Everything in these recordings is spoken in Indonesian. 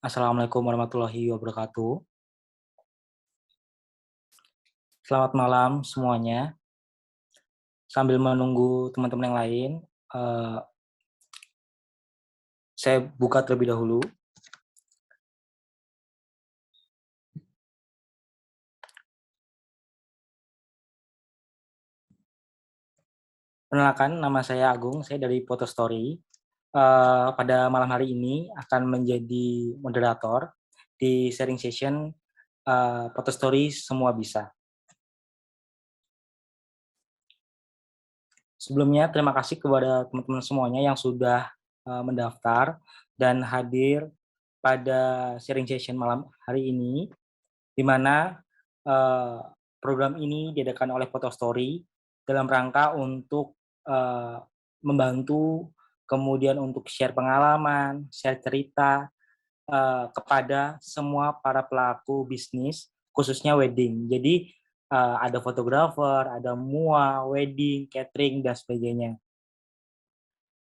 Assalamualaikum warahmatullahi wabarakatuh. Selamat malam semuanya. Sambil menunggu teman-teman yang lain, eee, saya buka terlebih dahulu. Perkenalkan, nama saya Agung, saya dari Photostory. Pada malam hari ini akan menjadi moderator di sharing session, Photostory Semua Bisa. Sebelumnya terima kasih kepada teman-teman semuanya yang sudah, mendaftar dan hadir pada sharing session malam hari ini. Di mana program ini diadakan oleh Photostory dalam rangka untuk membantu, kemudian untuk share pengalaman, share cerita kepada semua para pelaku bisnis, khususnya wedding. Jadi ada fotografer, ada MUA, wedding, catering, dan sebagainya.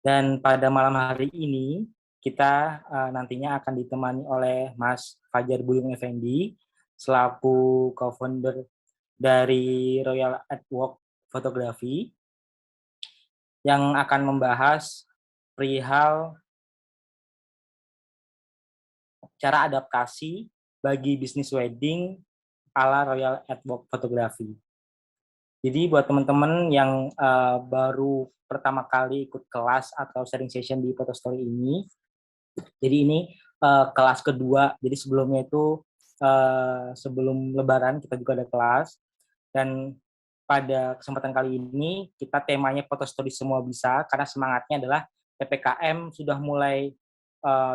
Dan pada malam hari ini kita nantinya akan ditemani oleh Mas Fajar Buyung Effendi selaku co-founder dari Royal Artwork Photography yang akan membahas perihal cara adaptasi bagi bisnis wedding ala Royal Artwork Photography. Jadi buat teman-teman yang baru pertama kali ikut kelas atau sharing session di Photostory ini, jadi ini kelas kedua. Jadi sebelumnya itu sebelum Lebaran kita juga ada kelas, dan pada kesempatan kali ini kita temanya Photostory Semua Bisa karena semangatnya adalah PPKM sudah mulai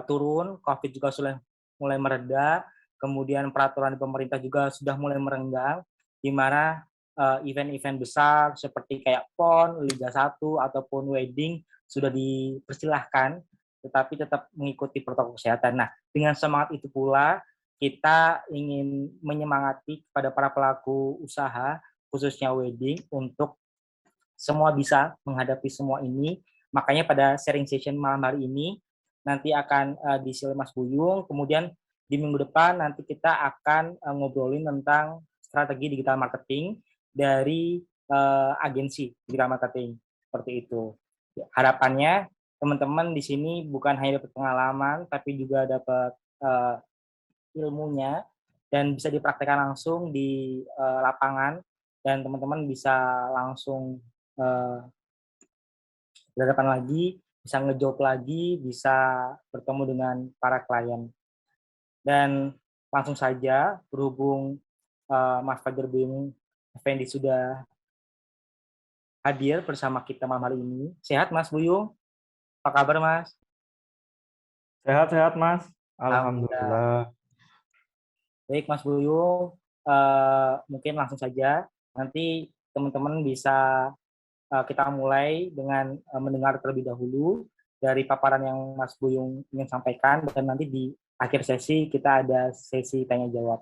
turun, Covid juga sudah mulai mereda, kemudian peraturan pemerintah juga sudah mulai merenggang, di mana event-event besar seperti kayak PON, Liga 1 ataupun wedding sudah dipersilahkan, tetapi tetap mengikuti protokol kesehatan. Nah, dengan semangat itu pula kita ingin menyemangati kepada para pelaku usaha khususnya wedding untuk semua bisa menghadapi semua ini. Makanya pada sharing session malam hari ini nanti akan diisi oleh Mas Buyung. Kemudian di minggu depan nanti kita akan ngobrolin tentang strategi digital marketing dari agensi digital marketing seperti itu. Harapannya teman-teman di sini bukan hanya dapat pengalaman tapi juga dapat ilmunya dan bisa dipraktekkan langsung di lapangan, dan teman-teman bisa langsung uh, berhadapan lagi, bisa ngejob lagi, bisa bertemu dengan para klien. Dan langsung saja, berhubung Mas Fajar Buyung Effendi sudah hadir bersama kita malam hari ini. Sehat Mas Buyung? Apa kabar Mas? Sehat-sehat, Mas. Alhamdulillah. Alhamdulillah. Baik Mas Buyung, mungkin langsung saja. Nanti teman-teman bisa kita mulai dengan mendengar terlebih dahulu dari paparan yang Mas Buyung ingin sampaikan, dan nanti di akhir sesi kita ada sesi tanya jawab.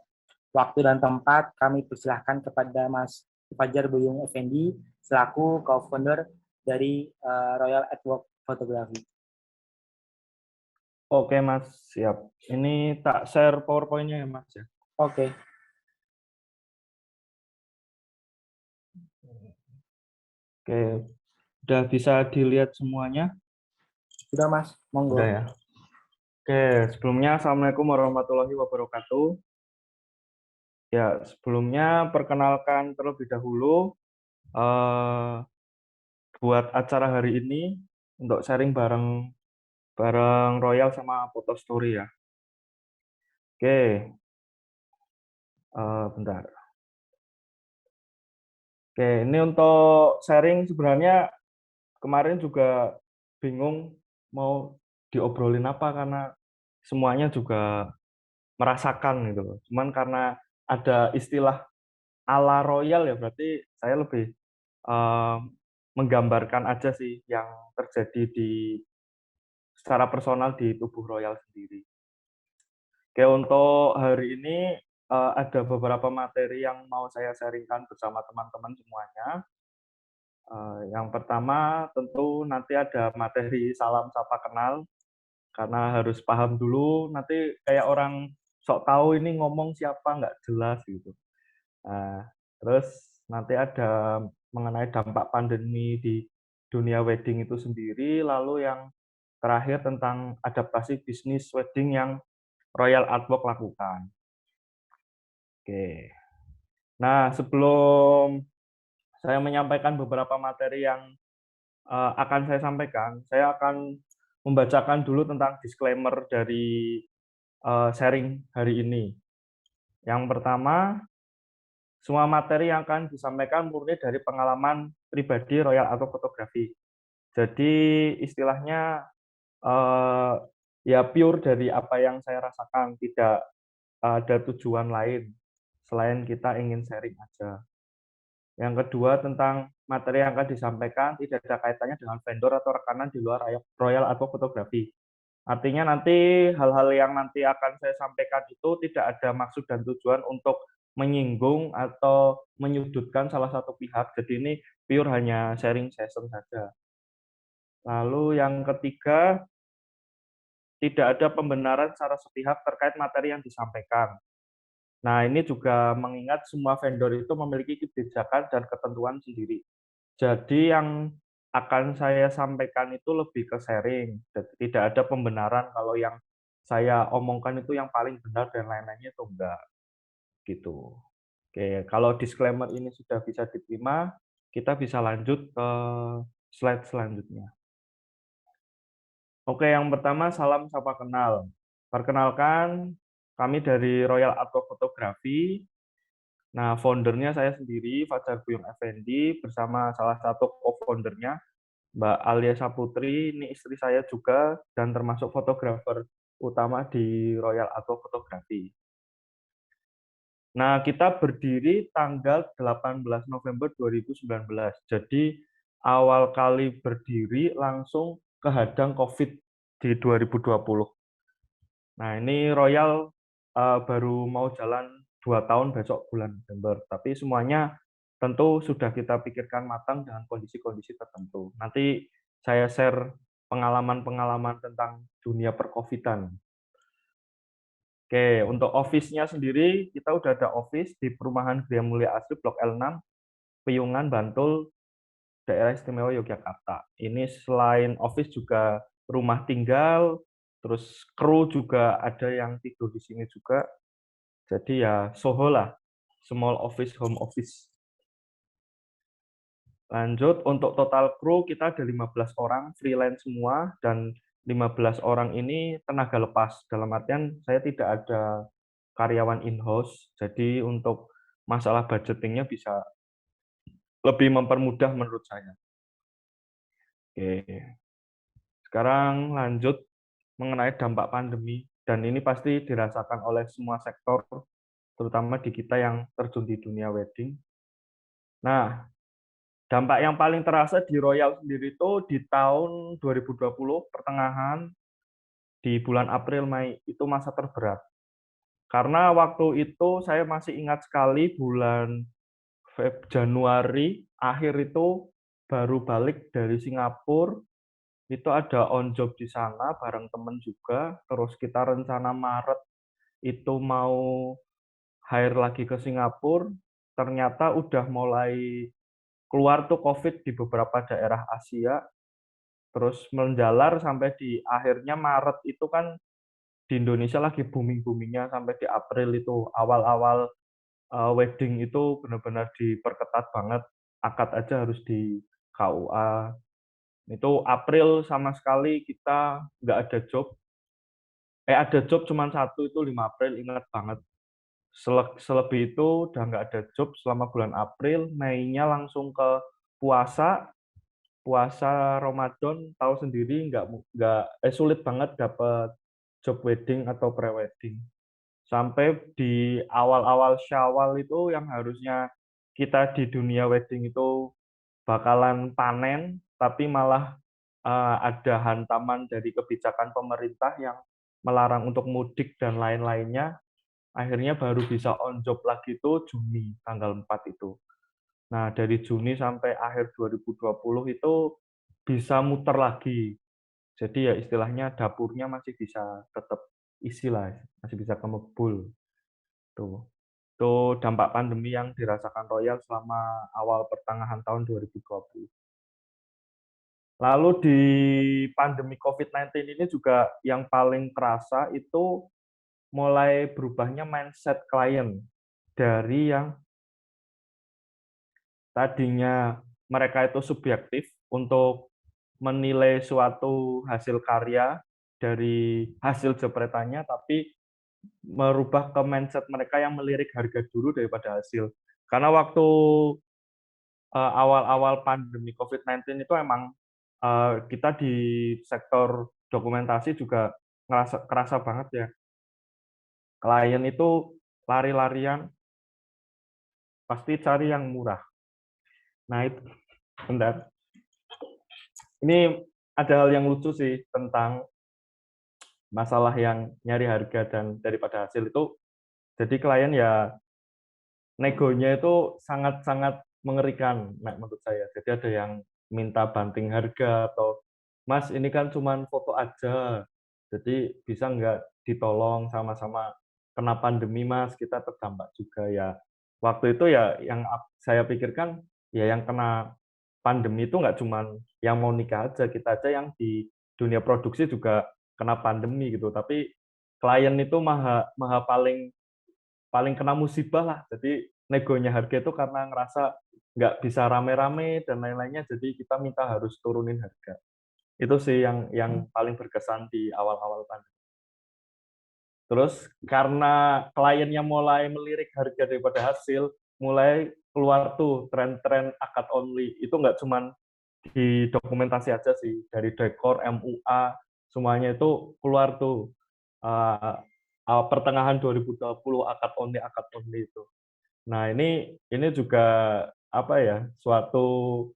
Waktu dan tempat kami persilahkan kepada Mas Fajar Buyung Effendi selaku co-founder dari Royal Artwork Photography. Oke, Mas. Siap. Ini tak share PowerPoint-nya ya, Mas, ya. Oke. Oke. Udah bisa dilihat semuanya? Sudah Mas, monggo. Udah ya. Oke, sebelumnya Assalamualaikum warahmatullahi wabarakatuh. Ya, sebelumnya perkenalkan terlebih dahulu eh, buat acara hari ini untuk sharing bareng bareng Royal sama Photostory ya. Oke, bentar. Oke, ini untuk sharing sebenarnya kemarin juga bingung mau diobrolin apa karena semuanya juga merasakan gitu loh. Cuman karena ada istilah ala royal ya berarti saya lebih eh, menggambarkan aja sih yang terjadi di secara personal di tubuh royal sendiri. Oke, untuk hari ini ada beberapa materi yang mau saya sharingkan bersama teman-teman semuanya. Yang pertama tentu nanti ada materi salam sapa kenal karena harus paham dulu, nanti kayak orang sok tahu ini ngomong siapa nggak jelas gitu. Nah, terus nanti ada mengenai dampak pandemi di dunia wedding itu sendiri, lalu yang terakhir tentang adaptasi bisnis wedding yang Royal Artwork lakukan. Oke. Nah, sebelum saya menyampaikan beberapa materi yang akan saya sampaikan, saya akan membacakan dulu tentang disclaimer dari sharing hari ini. Yang pertama, semua materi yang akan disampaikan murni dari pengalaman pribadi Royal Auto Fotografi. Jadi istilahnya ya pure dari apa yang saya rasakan, tidak ada tujuan lain selain kita ingin sharing aja. Yang kedua, tentang materi yang akan disampaikan tidak ada kaitannya dengan vendor atau rekanan di luar Royal Auto Fotografi. Artinya nanti hal-hal yang nanti akan saya sampaikan itu tidak ada maksud dan tujuan untuk menyinggung atau menyudutkan salah satu pihak. Jadi ini pure hanya sharing session saja. Lalu yang ketiga, tidak ada pembenaran secara sepihak terkait materi yang disampaikan. Nah, ini juga mengingat semua vendor itu memiliki kebijakan dan ketentuan sendiri. Jadi yang akan saya sampaikan itu lebih ke sharing. Jadi tidak ada pembenaran kalau yang saya omongkan itu yang paling benar dan lain-lainnya itu enggak gitu. Oke, kalau disclaimer ini sudah bisa diterima, kita bisa lanjut ke slide selanjutnya. Oke, yang pertama salam sapa kenal. Perkenalkan, kami dari Royal Auto Fotografi. Nah, foundernya saya sendiri, Fajar Buyung Effendi, bersama salah satu co-foundernya, Mbak Alia Saputri, ini istri saya juga, dan termasuk fotografer utama di Royal Auto Fotografi. Nah, kita berdiri tanggal 18 November 2019. Jadi, awal kali berdiri langsung kehadang COVID di 2020. Nah, ini Royal baru mau jalan 2 tahun besok bulan November. Tapi semuanya tentu sudah kita pikirkan matang dengan kondisi-kondisi tertentu. Nanti saya share pengalaman-pengalaman tentang dunia perkovidan. Oke, untuk office-nya sendiri, kita udah ada office di Perumahan Gria Mulia Asri, Blok L6, Piyungan, Bantul, Daerah Istimewa Yogyakarta. Ini selain office juga rumah tinggal, terus kru juga ada yang tidur di sini juga. Jadi ya Soho lah, small office, home office. Lanjut, untuk total kru kita ada 15 orang, freelance semua, dan 15 orang ini tenaga lepas. Dalam artian saya tidak ada karyawan in-house, jadi untuk masalah budgetingnya bisa lebih mempermudah menurut saya. Oke. Sekarang lanjut mengenai dampak pandemi, dan ini pasti dirasakan oleh semua sektor, terutama di kita yang terjun di dunia wedding. Nah, dampak yang paling terasa di Royal sendiri itu di tahun 2020 pertengahan, di bulan April Mei itu masa terberat. Karena waktu itu saya masih ingat sekali bulan Januari akhir itu baru balik dari Singapura, itu ada on job di sana bareng temen juga, terus kita rencana Maret itu mau hire lagi ke Singapura, ternyata udah mulai keluar tuh COVID di beberapa daerah Asia, terus menjalar sampai di akhirnya Maret itu kan di Indonesia lagi booming-boomingnya sampai di April itu awal-awal wedding itu benar-benar diperketat banget, akad aja harus di KUA. Itu April sama sekali kita nggak ada job. Ada job cuma satu itu 5 April, ingat banget. Selebih itu udah nggak ada job selama bulan April, Mei-nya langsung ke puasa, puasa Ramadan, tahu sendiri sulit banget dapat job wedding atau pre-wedding. Sampai di awal-awal Syawal itu yang harusnya kita di dunia wedding itu bakalan panen, tapi malah ada hantaman dari kebijakan pemerintah yang melarang untuk mudik dan lain-lainnya. Akhirnya baru bisa on job lagi itu Juni, tanggal 4 itu. Nah, dari Juni sampai akhir 2020 itu bisa muter lagi. Jadi ya istilahnya dapurnya masih bisa tetap isi lah, masih bisa kemebul. Tuh. Itu dampak pandemi yang dirasakan Royal selama awal pertengahan tahun 2020. Lalu di pandemi COVID-19 ini juga yang paling kerasa itu mulai berubahnya mindset klien dari yang tadinya mereka itu subjektif untuk menilai suatu hasil karya dari hasil jepretannya, tapi merubah ke mindset mereka yang melirik harga dulu daripada hasil. Karena waktu awal-awal pandemi COVID-19 itu emang kita di sektor dokumentasi juga kerasa banget ya. Klien itu lari-larian pasti cari yang murah. Nah itu, bentar. Ini ada hal yang lucu sih tentang masalah yang nyari harga dan daripada hasil itu. Jadi klien ya negonya itu sangat-sangat mengerikan, menurut saya. Jadi ada yang minta banting harga atau Mas ini kan cuma foto aja, jadi bisa nggak ditolong sama-sama kena pandemi Mas, kita terdampak juga ya. Waktu itu ya yang saya pikirkan ya yang kena pandemi itu nggak cuma yang mau nikah aja, kita aja yang di dunia produksi juga kena pandemi gitu. Tapi klien itu maha maha paling paling kena musibah lah. Jadi negonya harga itu karena ngerasa nggak bisa rame-rame dan lain-lainnya, jadi kita minta harus turunin harga. Itu sih yang paling berkesan di awal-awal pandemi. Terus karena kliennya mulai melirik harga daripada hasil, mulai keluar tuh tren-tren akad only. Itu nggak cuman di dokumentasi aja sih, dari dekor, MUA, semuanya itu keluar tuh. Pertengahan 2020 akad only itu. Nah, ini juga apa ya, suatu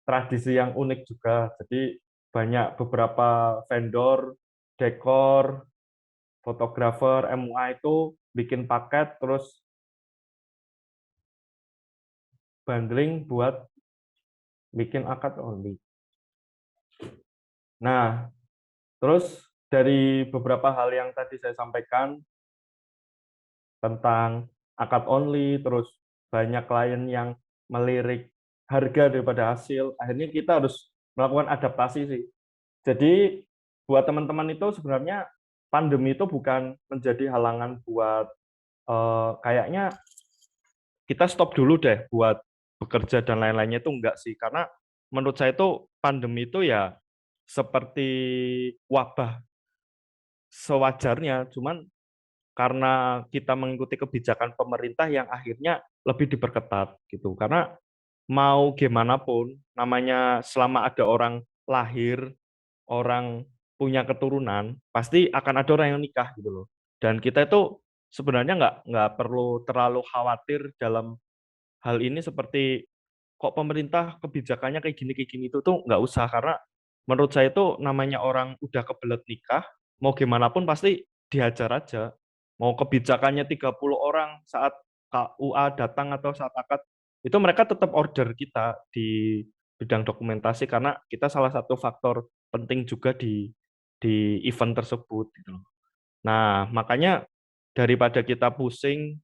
tradisi yang unik juga. Jadi banyak beberapa vendor, dekor, fotografer, MUA itu bikin paket terus bundling buat bikin akad only. Nah, terus dari beberapa hal yang tadi saya sampaikan tentang akad only, terus banyak klien yang melirik harga daripada hasil, akhirnya kita harus melakukan adaptasi sih. Jadi buat teman-teman itu sebenarnya pandemi itu bukan menjadi halangan buat kayaknya kita stop dulu deh buat bekerja dan lain-lainnya, itu enggak sih. Karena menurut saya itu pandemi itu ya seperti wabah sewajarnya, cuman karena kita mengikuti kebijakan pemerintah yang akhirnya lebih diperketat gitu. Karena mau gimana pun, namanya selama ada orang lahir, orang punya keturunan, pasti akan ada orang yang nikah gitu loh. Dan kita itu sebenarnya nggak perlu terlalu khawatir dalam hal ini, seperti kok pemerintah kebijakannya kayak gini itu tuh nggak usah, karena menurut saya itu namanya orang udah kebelet nikah, mau gimana pun pasti dihajar aja. Mau kebijakannya 30 orang saat KUA datang atau saat akad, itu mereka tetap order kita di bidang dokumentasi karena kita salah satu faktor penting juga di event tersebut gitu loh. Nah, makanya daripada kita pusing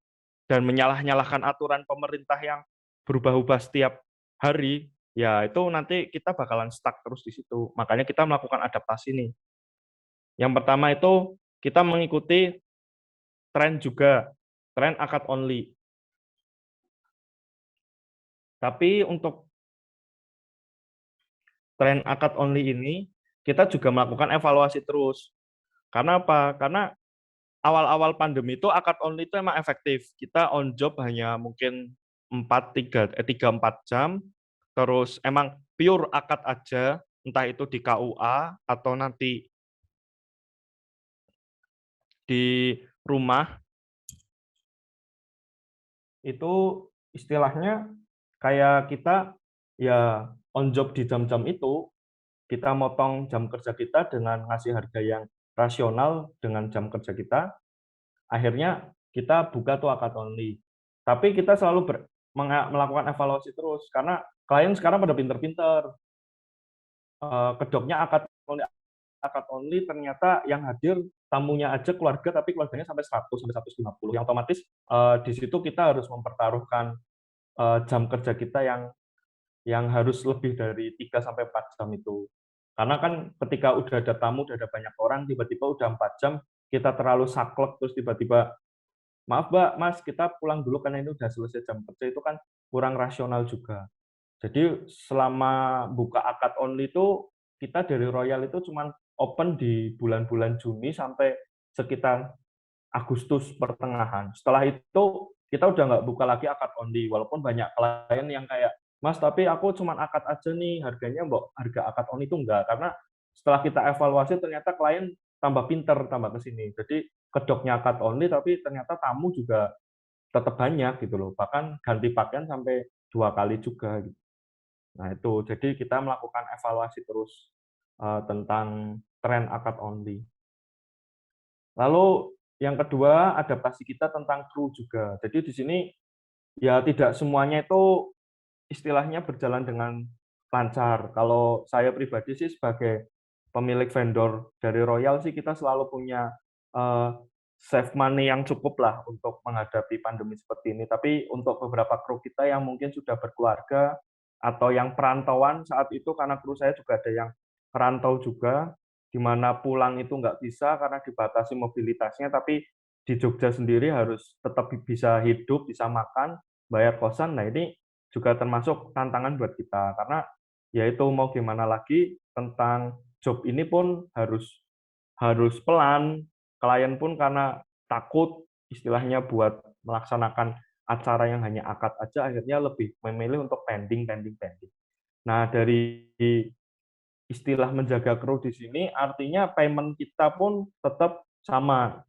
dan menyalah-nyalahkan aturan pemerintah yang berubah-ubah setiap hari, ya itu nanti kita bakalan stuck terus di situ. Makanya kita melakukan adaptasi nih. Yang pertama itu kita mengikuti tren juga, tren akad only. Tapi untuk tren akad only ini, kita juga melakukan evaluasi terus. Karena apa? Karena awal-awal pandemi itu akad only itu emang efektif. Kita on job hanya mungkin 3-4 jam, terus emang pure akad aja, entah itu di KUA atau nanti di rumah, itu istilahnya kayak kita ya on job di jam-jam itu, kita motong jam kerja kita dengan ngasih harga yang rasional dengan jam kerja kita, akhirnya kita buka tuh akad only. Tapi kita selalu melakukan evaluasi terus, karena klien sekarang pada pinter-pinter. Kedoknya akad akad only ternyata yang hadir tamunya aja keluarga, tapi keluarganya sampai 100 sampai 150. Yang otomatis di situ kita harus mempertaruhkan jam kerja kita yang harus lebih dari 3 sampai 4 jam itu. Karena kan ketika udah ada tamu, udah ada banyak orang, tiba-tiba udah 4 jam, kita terlalu saklek, terus tiba-tiba, maaf Mbak, Mas, kita pulang dulu karena ini udah selesai jam kerja, itu kan kurang rasional juga. Jadi selama buka akad only itu, kita dari Royal itu cuma open di bulan-bulan Juni sampai sekitar Agustus pertengahan. Setelah itu kita udah nggak buka lagi akad only, walaupun banyak klien yang kayak, Mas, tapi aku cuma akad aja nih, harganya mbok harga akad only itu enggak. Karena setelah kita evaluasi ternyata klien tambah pinter, tambah ke sini. Jadi kedoknya akad only, tapi ternyata tamu juga tetap banyak gitu loh. Bahkan ganti pakaian sampai 2 kali juga gitu. Nah itu, jadi kita melakukan evaluasi terus tentang tren akad only. Lalu yang kedua, adaptasi kita tentang kru juga. Jadi di sini ya tidak semuanya itu istilahnya berjalan dengan lancar. Kalau saya pribadi sih sebagai pemilik vendor dari Royal sih kita selalu punya eh, save money yang cukup lah untuk menghadapi pandemi seperti ini. Tapi untuk beberapa kru kita yang mungkin sudah berkeluarga atau yang perantauan saat itu, karena kru saya juga ada yang perantau juga, di mana pulang itu nggak bisa karena dibatasi mobilitasnya, tapi di Jogja sendiri harus tetap bisa hidup, bisa makan, bayar kosan. Nah ini juga termasuk tantangan buat kita, karena ya itu mau gimana lagi, tentang job ini pun harus harus pelan, klien pun karena takut istilahnya buat melaksanakan acara yang hanya akad aja, akhirnya lebih memilih untuk pending, pending, pending. Nah, dari istilah menjaga kru di sini artinya payment kita pun tetap sama.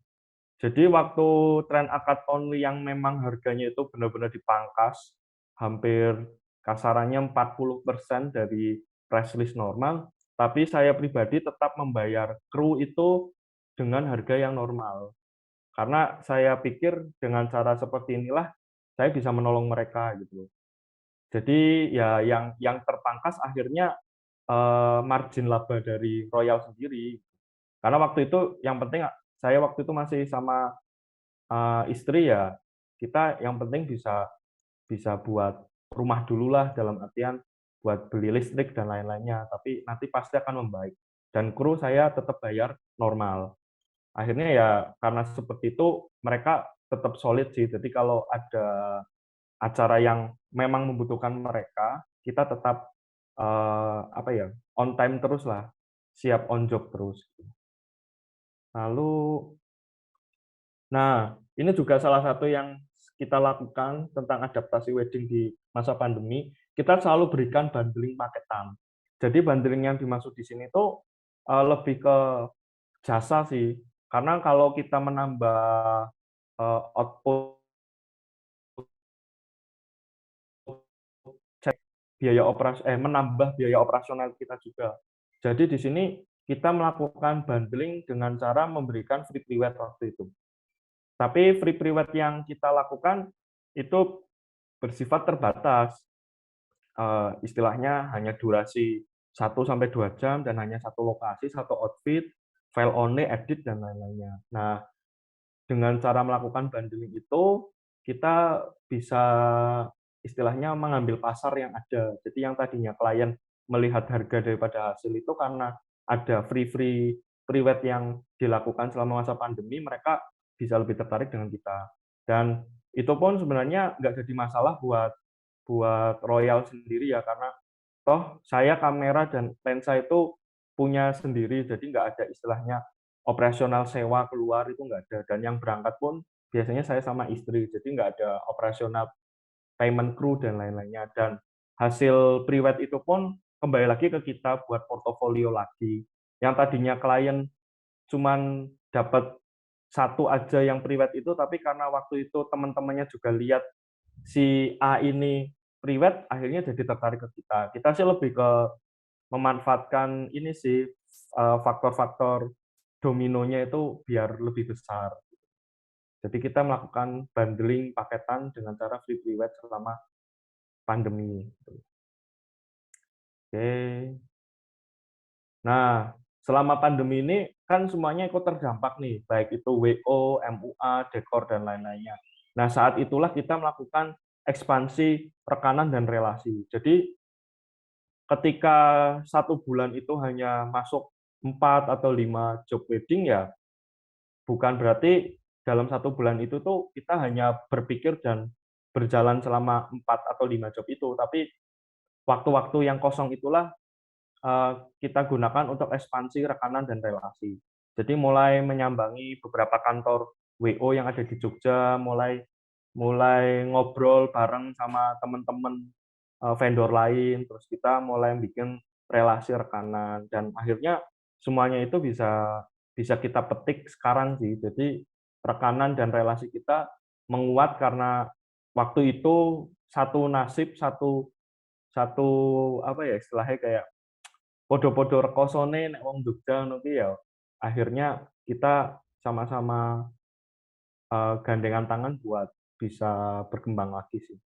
Jadi waktu tren akad only yang memang harganya itu benar-benar dipangkas, hampir kasarannya 40% dari price list normal, tapi saya pribadi tetap membayar kru itu dengan harga yang normal. Karena saya pikir dengan cara seperti inilah saya bisa menolong mereka gitu. Jadi ya yang terpangkas akhirnya margin laba dari Royal sendiri. Karena waktu itu yang penting saya waktu itu masih sama istri ya, kita yang penting bisa bisa buat rumah dulu lah, dalam artian buat beli listrik dan lain-lainnya, tapi nanti pasti akan membaik. Dan kru saya tetap bayar normal. Akhirnya ya karena seperti itu, mereka tetap solid sih. Jadi kalau ada acara yang memang membutuhkan mereka, kita tetap apa ya, on time terus lah, siap on job terus. Lalu, nah ini juga salah satu yang kita lakukan tentang adaptasi wedding di masa pandemi, kita selalu berikan bundling paketan. Jadi bundling yang dimaksud di sini tuh lebih ke jasa sih, karena kalau kita menambah output menambah biaya operasional kita juga. Jadi di sini kita melakukan bundling dengan cara memberikan free prewed waktu itu. Tapi free prewed yang kita lakukan itu bersifat terbatas. Istilahnya hanya durasi 1 sampai 2 jam dan hanya satu lokasi, satu outfit, file only, edit, dan lain-lainnya. Nah, dengan cara melakukan bundling itu, kita bisa istilahnya mengambil pasar yang ada. Jadi yang tadinya klien melihat harga daripada hasil itu, karena ada free prewed yang dilakukan selama masa pandemi, mereka bisa lebih tertarik dengan kita. Dan itu pun sebenarnya nggak jadi masalah buat buat Royal sendiri ya, karena toh saya kamera dan lensa itu punya sendiri, jadi nggak ada istilahnya operasional sewa keluar, itu nggak ada. Dan yang berangkat pun biasanya saya sama istri, jadi nggak ada operasional payment crew dan lain-lainnya. Dan hasil prewed itu pun kembali lagi ke kita buat portofolio lagi. Yang tadinya klien cuman dapat satu aja yang prewed itu, tapi karena waktu itu teman-temannya juga lihat si A ini prewed, akhirnya jadi tertarik ke kita. Kita sih lebih ke memanfaatkan ini sih, faktor-faktor dominonya itu biar lebih besar. Jadi kita melakukan bundling paketan dengan cara free prewed selama pandemi. Oke. Nah, selama pandemi ini kan semuanya ikut terdampak nih, baik itu WO, MUA, dekor, dan lain-lainnya. Nah, saat itulah kita melakukan ekspansi rekanan dan relasi. Jadi, ketika 1 bulan itu hanya masuk 4 atau 5 job wedding, ya bukan berarti dalam 1 bulan itu tuh kita hanya berpikir dan berjalan selama 4 atau 5 job itu, tapi waktu-waktu yang kosong itulah kita gunakan untuk ekspansi rekanan dan relasi. Jadi mulai menyambangi beberapa kantor WO yang ada di Jogja, mulai mulai ngobrol bareng sama teman-teman vendor lain, terus kita mulai bikin relasi rekanan dan akhirnya semuanya itu bisa bisa kita petik sekarang sih. Jadi rekanan dan relasi kita menguat karena waktu itu satu nasib, satu satu apa ya istilahnya kayak podo-podo rekosone nek wong Jogja ngono ki ya, akhirnya kita sama-sama, gandengan tangan buat bisa berkembang lagi sih,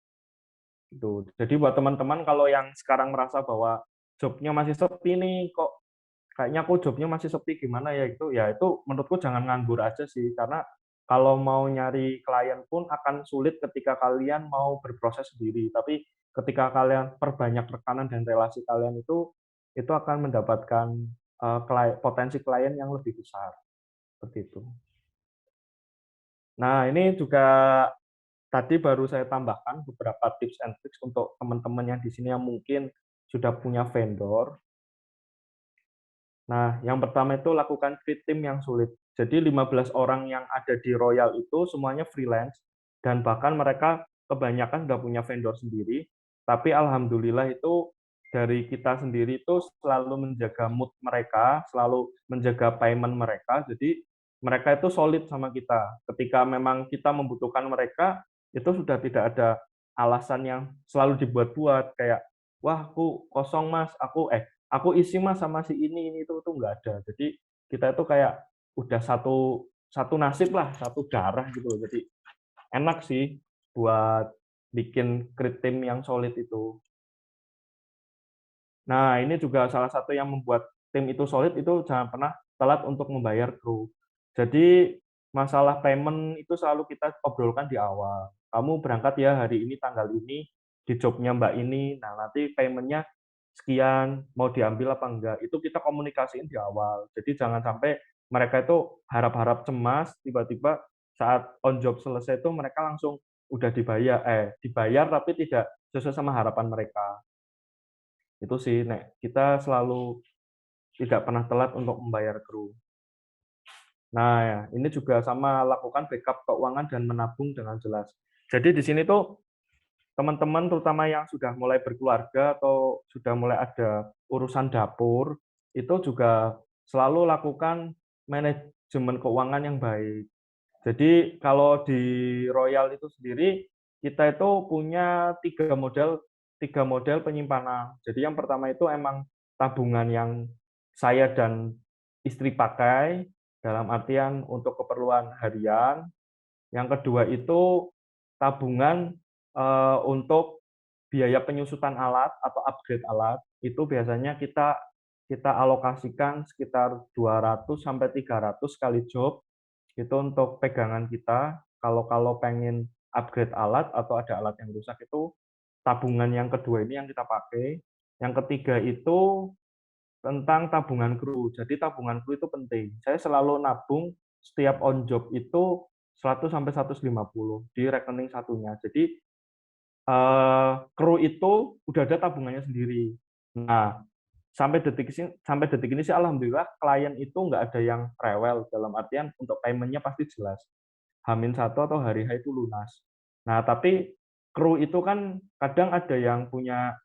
gitu. Jadi buat teman-teman kalau yang sekarang merasa bahwa job-nya masih sepi nih, kok kayaknya aku job-nya masih sepi gimana ya itu menurutku jangan nganggur aja sih, karena kalau mau nyari klien pun akan sulit ketika kalian mau berproses sendiri. Tapi ketika kalian perbanyak rekanan dan relasi kalian itu akan mendapatkan, potensi klien yang lebih besar, seperti itu. Nah, ini juga tadi baru saya tambahkan beberapa tips and tricks untuk teman-teman yang di sini yang mungkin sudah punya vendor. Nah, yang pertama itu lakukan create team yang sulit. Jadi 15 orang yang ada di Royal itu semuanya freelance dan bahkan mereka kebanyakan sudah punya vendor sendiri. Tapi alhamdulillah itu dari kita sendiri itu selalu menjaga mood mereka, selalu menjaga payment mereka. Jadi mereka itu solid sama kita. Ketika memang kita membutuhkan mereka, itu sudah tidak ada alasan yang selalu dibuat-buat kayak wah aku kosong mas, aku isi mas sama si ini itu tuh nggak ada. Jadi kita itu kayak udah satu satu nasib lah, satu darah gitu loh. Jadi enak sih buat bikin crit team yang solid itu. Nah, ini juga salah satu yang membuat tim itu solid itu jangan pernah telat untuk membayar kru. Jadi masalah payment itu selalu kita obrolkan di awal. Kamu berangkat ya hari ini tanggal ini di jobnya Mbak ini. Nah, nanti paymentnya sekian, mau diambil apa enggak, itu kita komunikasiin di awal. Jadi jangan sampai mereka itu harap-harap cemas, tiba-tiba saat on job selesai itu mereka langsung udah dibayar tapi tidak sesuai sama harapan mereka. Itu sih, Nek, kita selalu tidak pernah telat untuk membayar kru. Nah, ya, ini juga sama lakukan backup keuangan dan menabung dengan jelas. Jadi di sini tuh teman-teman terutama yang sudah mulai berkeluarga atau sudah mulai ada urusan dapur, itu juga selalu lakukan manajemen keuangan yang baik. Jadi kalau di Royal itu sendiri, kita itu punya tiga model penyimpanan. Jadi yang pertama itu emang tabungan yang saya dan istri pakai, dalam artian untuk keperluan harian. Yang kedua itu tabungan untuk biaya penyusutan alat atau upgrade alat. Itu biasanya kita kita alokasikan sekitar 200 sampai 300 kali job itu untuk pegangan kita. Kalau pengen upgrade alat atau ada alat yang rusak itu tabungan yang kedua ini yang kita pakai. Yang ketiga itu tentang tabungan kru. Jadi tabungan kru itu penting. Saya selalu nabung setiap on job itu 100 sampai 150 di rekening satunya. Jadi kru itu udah ada tabungannya sendiri. Nah, sampai detik ini sih alhamdulillah klien itu nggak ada yang rewel dalam artian untuk payment-nya pasti jelas. H-1 atau hari H itu lunas. Nah, tapi kru itu kan kadang ada yang punya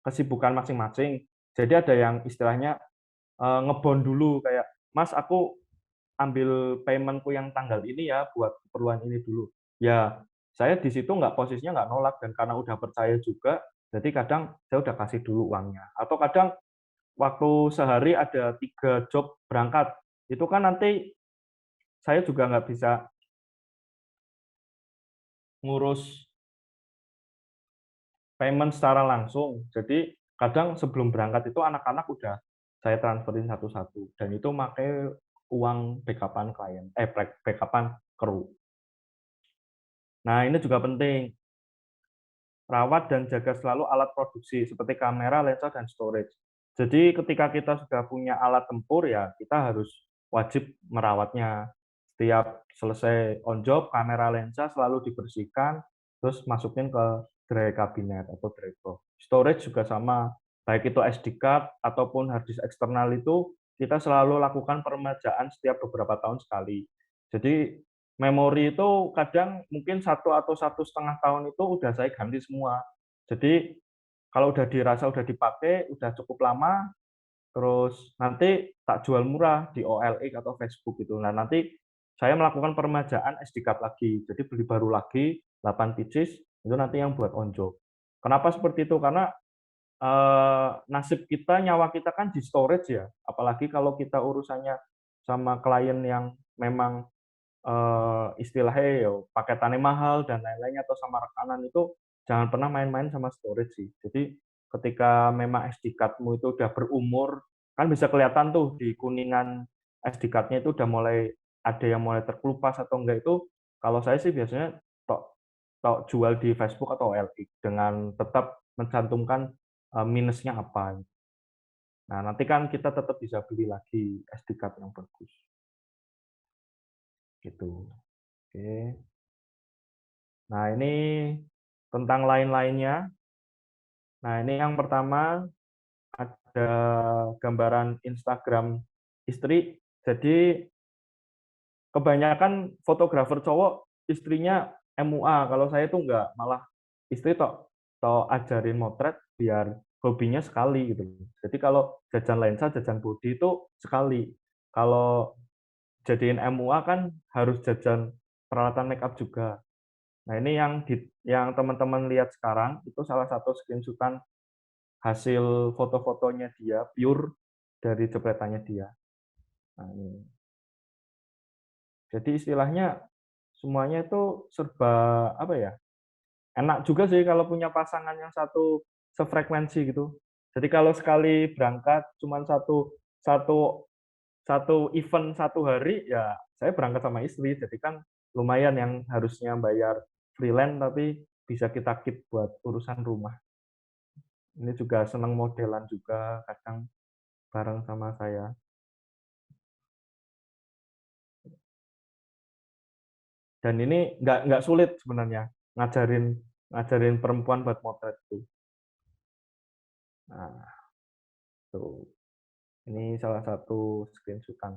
kesibukan masing-masing. Jadi ada yang istilahnya ngebond dulu kayak, "Mas, aku ambil payment-ku yang tanggal ini ya buat keperluan ini dulu." Ya, saya di situ posisinya nggak nolak dan karena udah percaya juga, jadi kadang saya udah kasih dulu uangnya. Atau kadang waktu sehari ada 3 job berangkat, itu kan nanti saya juga nggak bisa ngurus payment secara langsung. Jadi kadang sebelum berangkat itu anak-anak udah saya transferin satu-satu, dan itu pakai uang backupan klien, backupan kru. Nah, ini juga penting. Rawat dan jaga selalu alat produksi seperti kamera, lensa, dan storage. Jadi ketika kita sudah punya alat tempur, ya kita harus wajib merawatnya. Setiap selesai on job, kamera, lensa selalu dibersihkan, terus masukin ke dry cabinet atau dry box. Storage juga sama, baik itu SD card ataupun hard disk eksternal itu kita selalu lakukan peremajaan setiap beberapa tahun sekali. Jadi memori itu kadang mungkin 1 atau 1,5 tahun itu udah saya ganti semua. Jadi kalau udah dirasa udah dipakai, udah cukup lama, terus nanti tak jual murah di OLX atau Facebook gitu. Nah, nanti saya melakukan peremajaan SD card lagi. Jadi beli baru lagi 8 pieces, itu nanti yang buat on job. Kenapa seperti itu? Karena nasib kita, nyawa kita kan di storage ya. Apalagi kalau kita urusannya sama klien yang memang istilahnya ya paketannya mahal dan lain-lainnya atau sama rekanan itu jangan pernah main-main sama storage sih. Jadi ketika memang SD card-mu itu udah berumur, kan bisa kelihatan tuh di kuningan SD card-nya itu udah mulai ada yang mulai terkelupas atau enggak itu, kalau saya sih biasanya tok tok jual di Facebook atau OLX dengan tetap mencantumkan minusnya apa. Nah, nanti kan kita tetap bisa beli lagi SD card yang bagus gitu. Oke. Nah, ini tentang lain-lainnya. Nah, ini yang pertama ada gambaran Instagram istri. Jadi kebanyakan fotografer cowok istrinya MUA. Kalau saya tuh enggak, malah istri tok ajarin motret biar hobinya sekali gitu. Jadi kalau jajan lensa, jajan body itu sekali. Kalau jadiin MUA kan harus jajan peralatan makeup juga. Nah, ini yang teman-teman lihat sekarang itu salah satu screenshotan hasil foto-fotonya dia, pure dari jepretannya dia. Nah, ini. Jadi istilahnya semuanya itu serba apa ya? Enak juga sih kalau punya pasangan yang satu sefrekuensi gitu. Jadi kalau sekali berangkat cuma satu satu satu event 1 hari, ya saya berangkat sama istri. Jadi kan lumayan yang harusnya bayar freelance tapi bisa kita keep buat urusan rumah. Ini juga senang modelan juga kadang bareng sama saya. Dan ini nggak sulit sebenarnya ngajarin ngajarin perempuan buat motret itu. Nah, tuh. Ini salah satu screenshotan.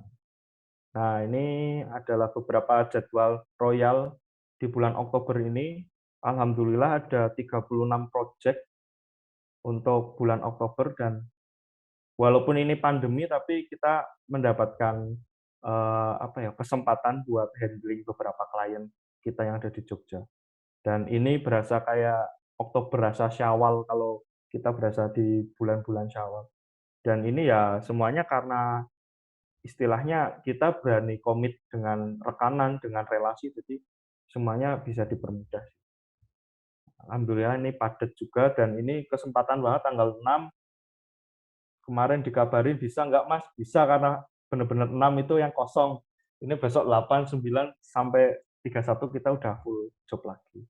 Nah, ini adalah beberapa jadwal royal di bulan Oktober ini. Alhamdulillah ada 36 project untuk bulan Oktober, dan walaupun ini pandemi tapi kita mendapatkan apa ya, kesempatan buat handling beberapa klien kita yang ada di Jogja. Dan ini berasa kayak Oktober, berasa Syawal kalau kita berasa di bulan-bulan Syawal. Dan ini ya semuanya karena istilahnya kita berani komit dengan rekanan, dengan relasi, jadi semuanya bisa dipermudah. Alhamdulillah ini padat juga, dan ini kesempatan banget tanggal 6. Kemarin dikabarin bisa nggak Mas? Bisa, karena benar-benar 6 itu yang kosong. Ini besok 8, 9, sampai 31 kita udah full job lagi.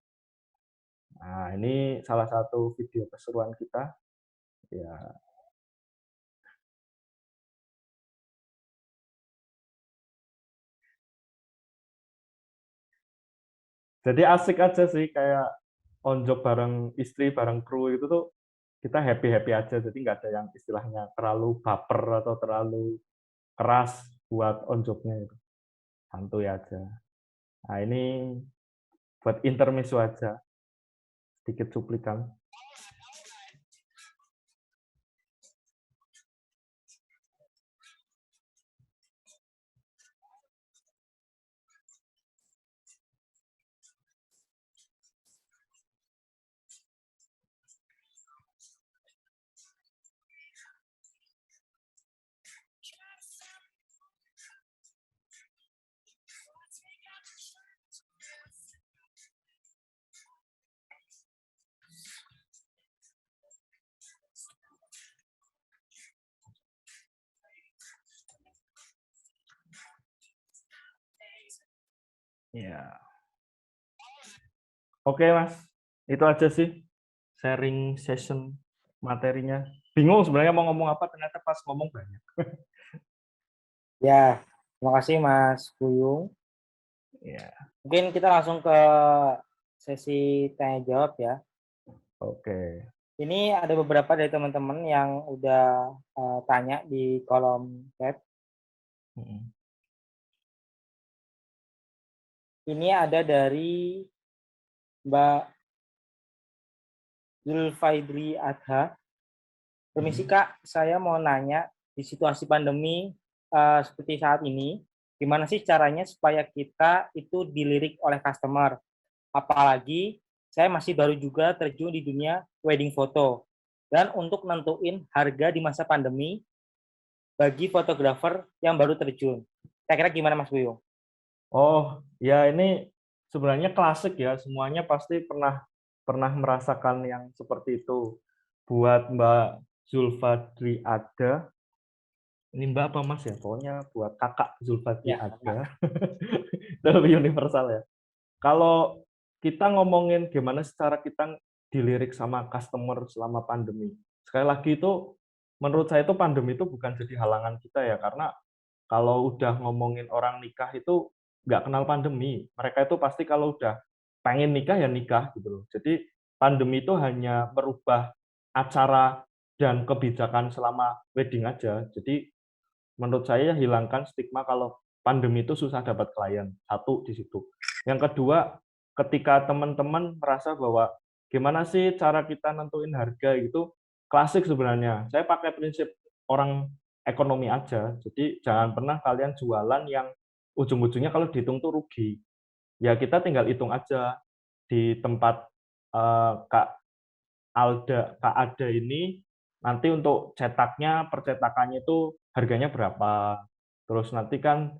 Nah, ini salah satu video keseruan kita. Ya, jadi asik aja sih, kayak on job bareng istri, bareng kru itu tuh kita happy-happy aja. Jadi nggak ada yang istilahnya terlalu baper atau terlalu keras buat on job-nya itu. Santuy aja. Nah, ini buat intermezzo aja, sedikit cuplikan. Ya. Oke, Mas. Itu aja sih sharing session materinya. Bingung sebenarnya mau ngomong apa, ternyata pas ngomong banyak. Ya, terima kasih Mas Puyung. Ya, Mungkin kita langsung ke sesi tanya jawab ya. oke. Ini ada beberapa dari teman-teman yang udah tanya di kolom chat. Mm-mm. Ini ada dari Mbak Zulfaidri Adha. Permisi Mm-mm. Kak, saya mau nanya di situasi pandemi seperti saat ini, gimana sih caranya supaya kita itu dilirik oleh customer? Apalagi saya masih baru juga terjun di dunia wedding foto. Dan untuk nentuin harga di masa pandemi bagi fotografer yang baru terjun. Kira-kira gimana Mas Buyung? Oh, ya ini sebenarnya klasik ya. Semuanya pasti pernah pernah merasakan yang seperti itu. Buat Mbak Zulfadri ada, ini Mbak apa Mas ya? Pokoknya buat Kakak Zulfadri Ya, Kak. ada. Itu lebih universal ya. Kalau kita ngomongin gimana secara kita dilirik sama customer selama pandemi. Sekali lagi itu, menurut saya itu pandemi itu bukan jadi halangan kita ya, karena kalau udah ngomongin orang nikah itu nggak kenal pandemi. Mereka itu pasti kalau udah pengen nikah ya nikah gitu loh. Jadi pandemi itu hanya merubah acara dan kebijakan selama wedding aja. Jadi menurut saya hilangkan stigma kalau pandemi itu susah dapat klien. Satu di situ. Yang kedua, ketika teman-teman merasa bahwa gimana sih cara kita nentuin harga gitu, klasik sebenarnya. Saya pakai prinsip orang ekonomi aja. Jadi jangan pernah kalian jualan yang ujung-ujungnya kalau dihitung tuh rugi. Ya kita tinggal hitung aja di tempat Kak Kak Ada ini nanti untuk cetaknya, percetakannya itu harganya berapa. Terus nanti kan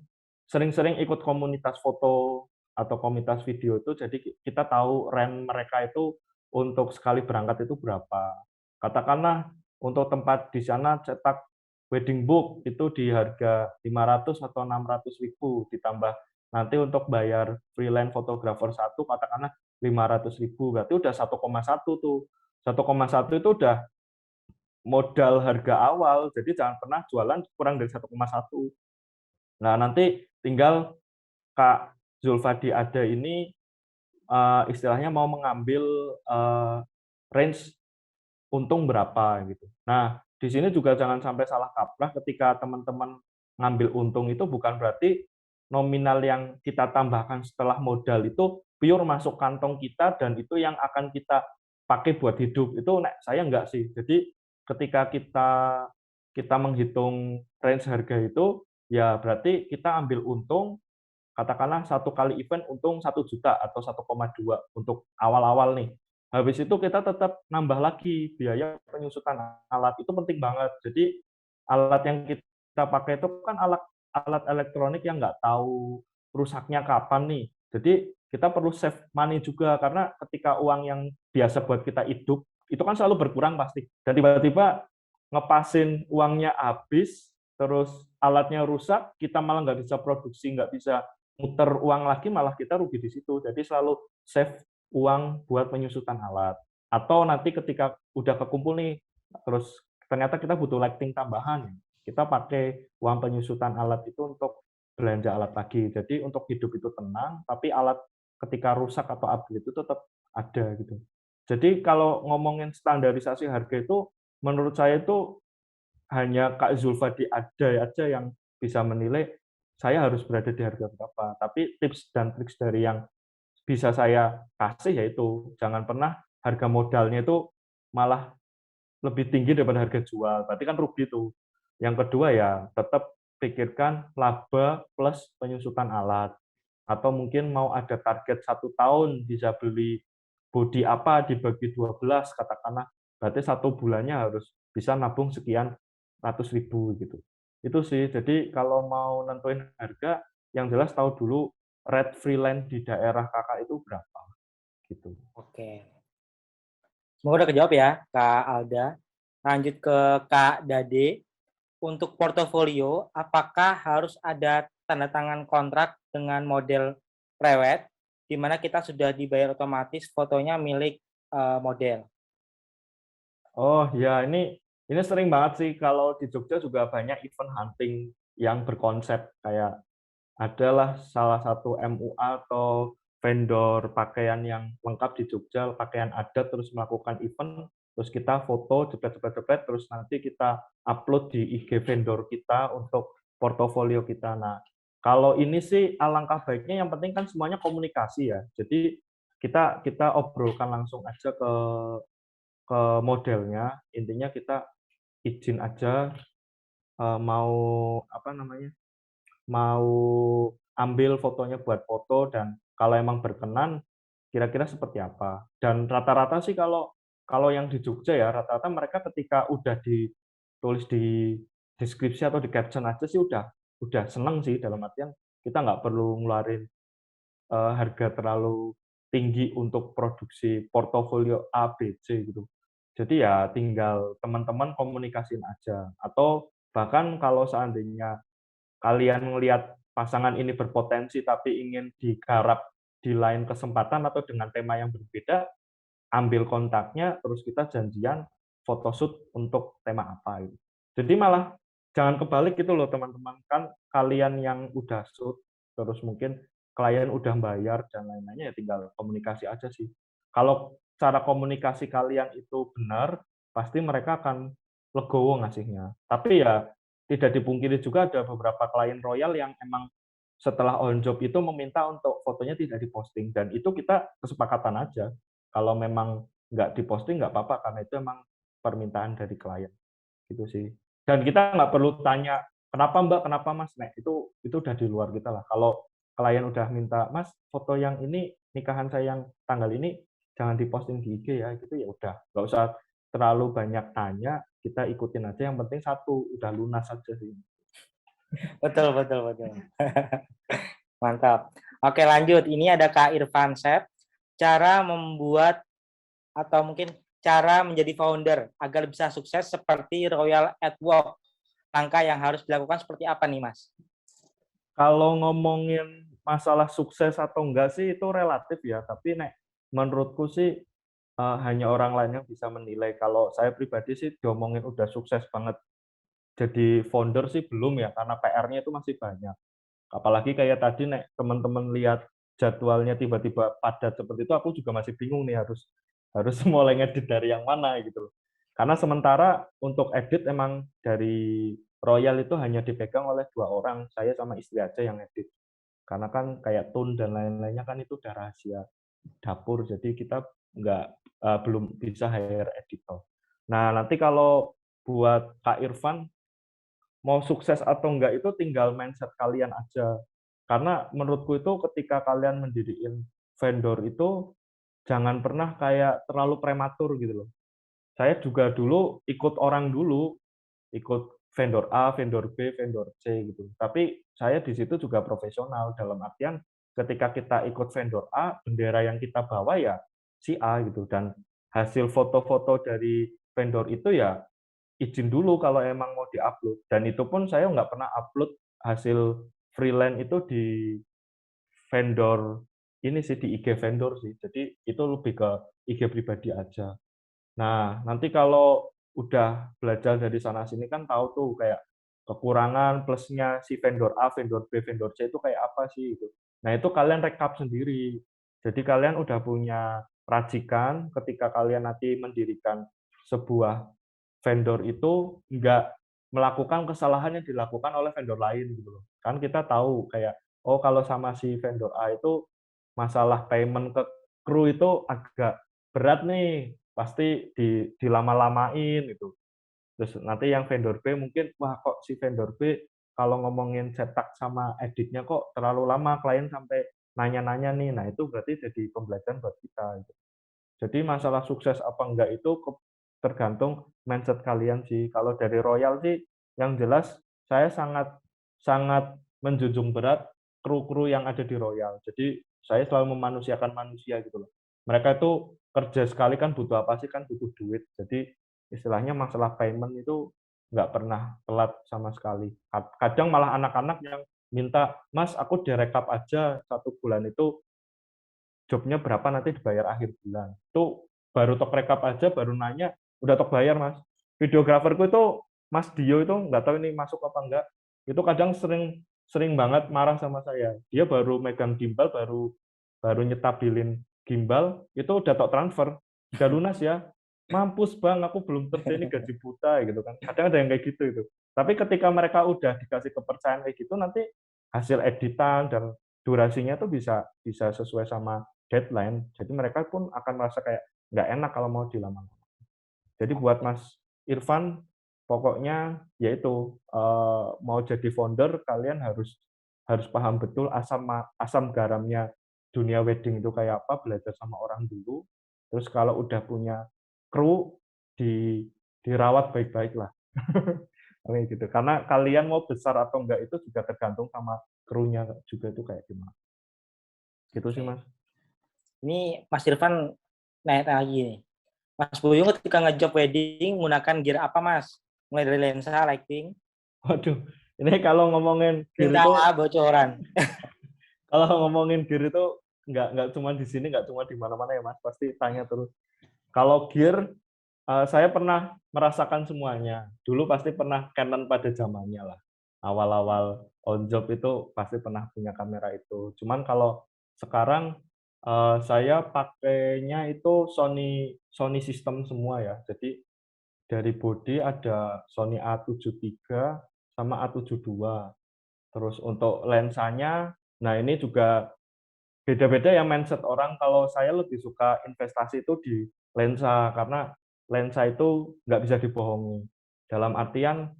sering-sering ikut komunitas foto atau komunitas video itu, jadi kita tahu rent mereka itu untuk sekali berangkat itu berapa. Katakanlah untuk tempat di sana cetak wedding book itu di harga 500 atau 600.000 ditambah nanti untuk bayar freelance fotografer satu katakanlah 500.000 berarti udah 1,1 tuh. 1,1 itu udah modal harga awal, jadi jangan pernah jualan kurang dari 1,1. Nah, nanti tinggal Kak Zulfadi ada ini istilahnya mau mengambil range untung berapa gitu. Nah, di sini juga jangan sampai salah kaprah ketika teman-teman ngambil untung itu bukan berarti nominal yang kita tambahkan setelah modal itu pure masuk kantong kita dan itu yang akan kita pakai buat hidup. Itu saya enggak sih. Jadi ketika kita kita menghitung range harga itu ya berarti kita ambil untung katakanlah satu kali event untung 1 juta atau 1,2 untuk awal-awal nih. Habis itu kita tetap nambah lagi biaya penyusutan alat itu penting banget. Jadi alat yang kita pakai itu kan alat alat elektronik yang nggak tahu rusaknya kapan nih. Jadi kita perlu save money juga karena ketika uang yang biasa buat kita hidup itu kan selalu berkurang pasti. Dan tiba-tiba ngepasin uangnya habis, terus alatnya rusak, kita malah nggak bisa produksi, nggak bisa muter uang lagi, malah kita rugi di situ. Jadi selalu save uang buat penyusutan alat. Atau nanti ketika udah kekumpul nih, terus ternyata kita butuh lighting tambahan, kita pakai uang penyusutan alat itu untuk belanja alat lagi. Jadi untuk hidup itu tenang, tapi alat ketika rusak atau upgrade itu tetap ada gitu. Jadi kalau ngomongin standarisasi harga itu, menurut saya itu hanya Kak Zulfadi ada aja yang bisa menilai saya harus berada di harga berapa. Tapi tips dan trik dari yang bisa saya kasih yaitu jangan pernah harga modalnya itu malah lebih tinggi daripada harga jual. Berarti kan rugi tuh. Yang kedua ya tetap pikirkan laba plus penyusutan alat. Atau mungkin mau ada target 1 tahun bisa beli bodi apa dibagi 12 katakanlah. Berarti 1 bulannya harus bisa nabung sekian ratus ribu gitu. Itu sih. Jadi kalau mau nentuin harga, yang jelas tahu dulu rate freelance di daerah kakak itu berapa gitu. Oke. Semoga udah kejawab ya, Kak Alda. Lanjut ke Kak Dade. Untuk portofolio, apakah harus ada tanda tangan kontrak dengan model prewed, di mana kita sudah dibayar otomatis fotonya milik model. Oh ya, ini sering banget sih kalau di Jogja juga banyak event hunting yang berkonsep kayak adalah salah satu MUA atau vendor pakaian yang lengkap di Jogja, pakaian adat, terus melakukan event, terus kita foto, jepret-jepret-jepret, terus nanti kita upload di IG vendor kita untuk portofolio kita. Nah, kalau ini sih alangkah baiknya yang penting kan semuanya komunikasi ya. Jadi kita kita obrolkan langsung aja ke modelnya, intinya kita izin aja mau apa namanya? Mau ambil fotonya buat foto dan kalau emang berkenan kira-kira seperti apa. Dan rata-rata sih kalau yang di Jogja ya rata-rata mereka ketika udah ditulis di deskripsi atau di caption aja sih udah seneng sih dalam artian kita nggak perlu ngeluarin harga terlalu tinggi untuk produksi portofolio A, B, C gitu. Jadi ya tinggal teman-teman komunikasiin aja atau bahkan kalau seandainya kalian melihat pasangan ini berpotensi tapi ingin digarap di lain kesempatan atau dengan tema yang berbeda, ambil kontaknya, terus kita janjian photoshoot untuk tema apa gitu. Jadi malah jangan kebalik gitu loh teman-teman, kan kalian yang udah shoot, terus mungkin klien udah bayar dan lain-lainnya ya tinggal komunikasi aja sih. Kalau cara komunikasi kalian itu benar, pasti mereka akan legowo ngasihnya. Tapi ya tidak dipungkiri juga ada beberapa klien royal yang emang setelah on job itu meminta untuk fotonya tidak diposting dan itu kita kesepakatan aja. Kalau memang nggak diposting nggak apa-apa karena itu emang permintaan dari klien gitu sih. Dan kita nggak perlu tanya kenapa Mbak, kenapa Mas. Nah, itu udah di luar kita lah. Kalau klien udah minta Mas foto yang ini nikahan saya yang tanggal ini jangan diposting di IG ya gitu ya udah nggak usah terlalu banyak tanya kita ikutin aja yang penting satu udah lunas aja sih. Betul, betul, betul. Mantap. Oke, lanjut. Ini ada Kak Irfan Sep. Cara membuat atau mungkin cara menjadi founder agar bisa sukses seperti Royal at Work. Langkah yang harus dilakukan seperti apa nih, Mas? Kalau ngomongin masalah sukses atau enggak sih itu relatif ya, tapi menurutku sih hanya orang lain yang bisa menilai. Kalau saya pribadi sih diomongin udah sukses banget jadi founder sih belum ya, karena PR-nya itu masih banyak. Apalagi kayak tadi teman-teman lihat jadwalnya tiba-tiba padat seperti itu, aku juga masih bingung nih harus harus mulai ngedit dari yang mana gitu loh. Karena sementara untuk edit emang dari Royal itu hanya dipegang oleh 2 orang, saya sama istri aja yang edit. Karena kan kayak tone dan lain-lainnya kan itu udah rahasia dapur, jadi kita nggak belum bisa hire editor. Nah, nanti kalau buat Kak Irfan, mau sukses atau enggak itu tinggal mindset kalian aja. Karena menurutku itu ketika kalian mendirikan vendor itu jangan pernah kayak terlalu prematur gitu loh. Saya juga dulu ikut orang dulu, ikut vendor A, vendor B, vendor C gitu. Tapi saya di situ juga profesional dalam artian ketika kita ikut vendor A, bendera yang kita bawa ya si A gitu dan hasil foto-foto dari vendor itu ya izin dulu kalau emang mau diupload dan itu pun saya nggak pernah upload hasil freelance itu di vendor ini sih di IG vendor sih. Jadi itu lebih ke IG pribadi aja. Nah, nanti kalau udah belajar dari sana sini kan tahu tuh kayak kekurangan plusnya si vendor A, vendor B, vendor C itu kayak apa sih itu. Nah, itu kalian rekap sendiri. Jadi kalian udah punya racikan ketika kalian nanti mendirikan sebuah vendor itu nggak melakukan kesalahan yang dilakukan oleh vendor lain gitu loh. Kan kita tahu kayak oh kalau sama si vendor A itu masalah payment ke kru itu agak berat nih, pasti dilama-lamain gitu. Terus nanti yang vendor B mungkin wah kok si vendor B kalau ngomongin cetak sama editnya kok terlalu lama klien sampai nanya-nanya nih. Nah, itu berarti jadi pembelajaran buat kita gitu. Jadi masalah sukses apa enggak itu tergantung mindset kalian sih. Kalau dari Royal sih yang jelas saya sangat sangat menjunjung berat kru-kru yang ada di Royal. Jadi saya selalu memanusiakan manusia gitu loh. Mereka itu kerja sekali kan butuh apa sih? Kan butuh duit. Jadi istilahnya masalah payment itu nggak pernah telat sama sekali. Kadang malah anak-anak yang minta, "Mas, aku direkap aja 1 bulan itu jobnya berapa nanti dibayar akhir bulan." Itu baru tok rekap aja, baru nanya, udah tok bayar, Mas. Videograferku itu, Mas Dio itu nggak tahu ini masuk apa enggak, itu kadang sering sering banget marah sama saya. Dia baru megang gimbal, baru baru nyetabilin gimbal, itu udah tok transfer, "Udah lunas ya?" "Mampus Bang, aku belum kerja, ini gaji buta," gitu kan. Kadang ada yang kayak gitu itu. Tapi ketika mereka udah dikasih kepercayaan kayak gitu, nanti hasil editan dan durasinya tuh bisa bisa sesuai sama deadline. Jadi mereka pun akan merasa kayak nggak enak kalau mau dilama. Jadi buat Oke. Mas Irfan, pokoknya yaitu mau jadi founder, kalian harus harus paham betul asam garamnya dunia wedding itu kayak apa, belajar sama orang dulu. Terus kalau udah punya kru, dirawat baik-baik lah. Kayak gitu. Karena kalian mau besar atau enggak itu juga tergantung sama krunya juga itu kayak gimana. Gitu sih, Oke. Mas. Ini Mas Irfan nanya lagi nih. Mas Buyung ketika ngejob wedding menggunakan gear apa, Mas? Mulai dari lensa, lighting, Waduh, ini minta bocoran. kalau ngomongin gear itu nggak cuma di sini, nggak cuma di mana-mana ya, Mas, pasti tanya terus. Kalau gear, saya pernah merasakan semuanya. Dulu pasti pernah Canon pada zamannya lah. Awal-awal on job itu pasti pernah punya kamera itu. Cuman kalau sekarang, saya pakainya itu Sony Sony system semua ya. Jadi dari body ada Sony A73 sama A72. Terus untuk lensanya, nah ini juga beda-beda ya mindset orang. Kalau saya lebih suka investasi itu di lensa, karena lensa itu nggak bisa dibohongi. Dalam artian,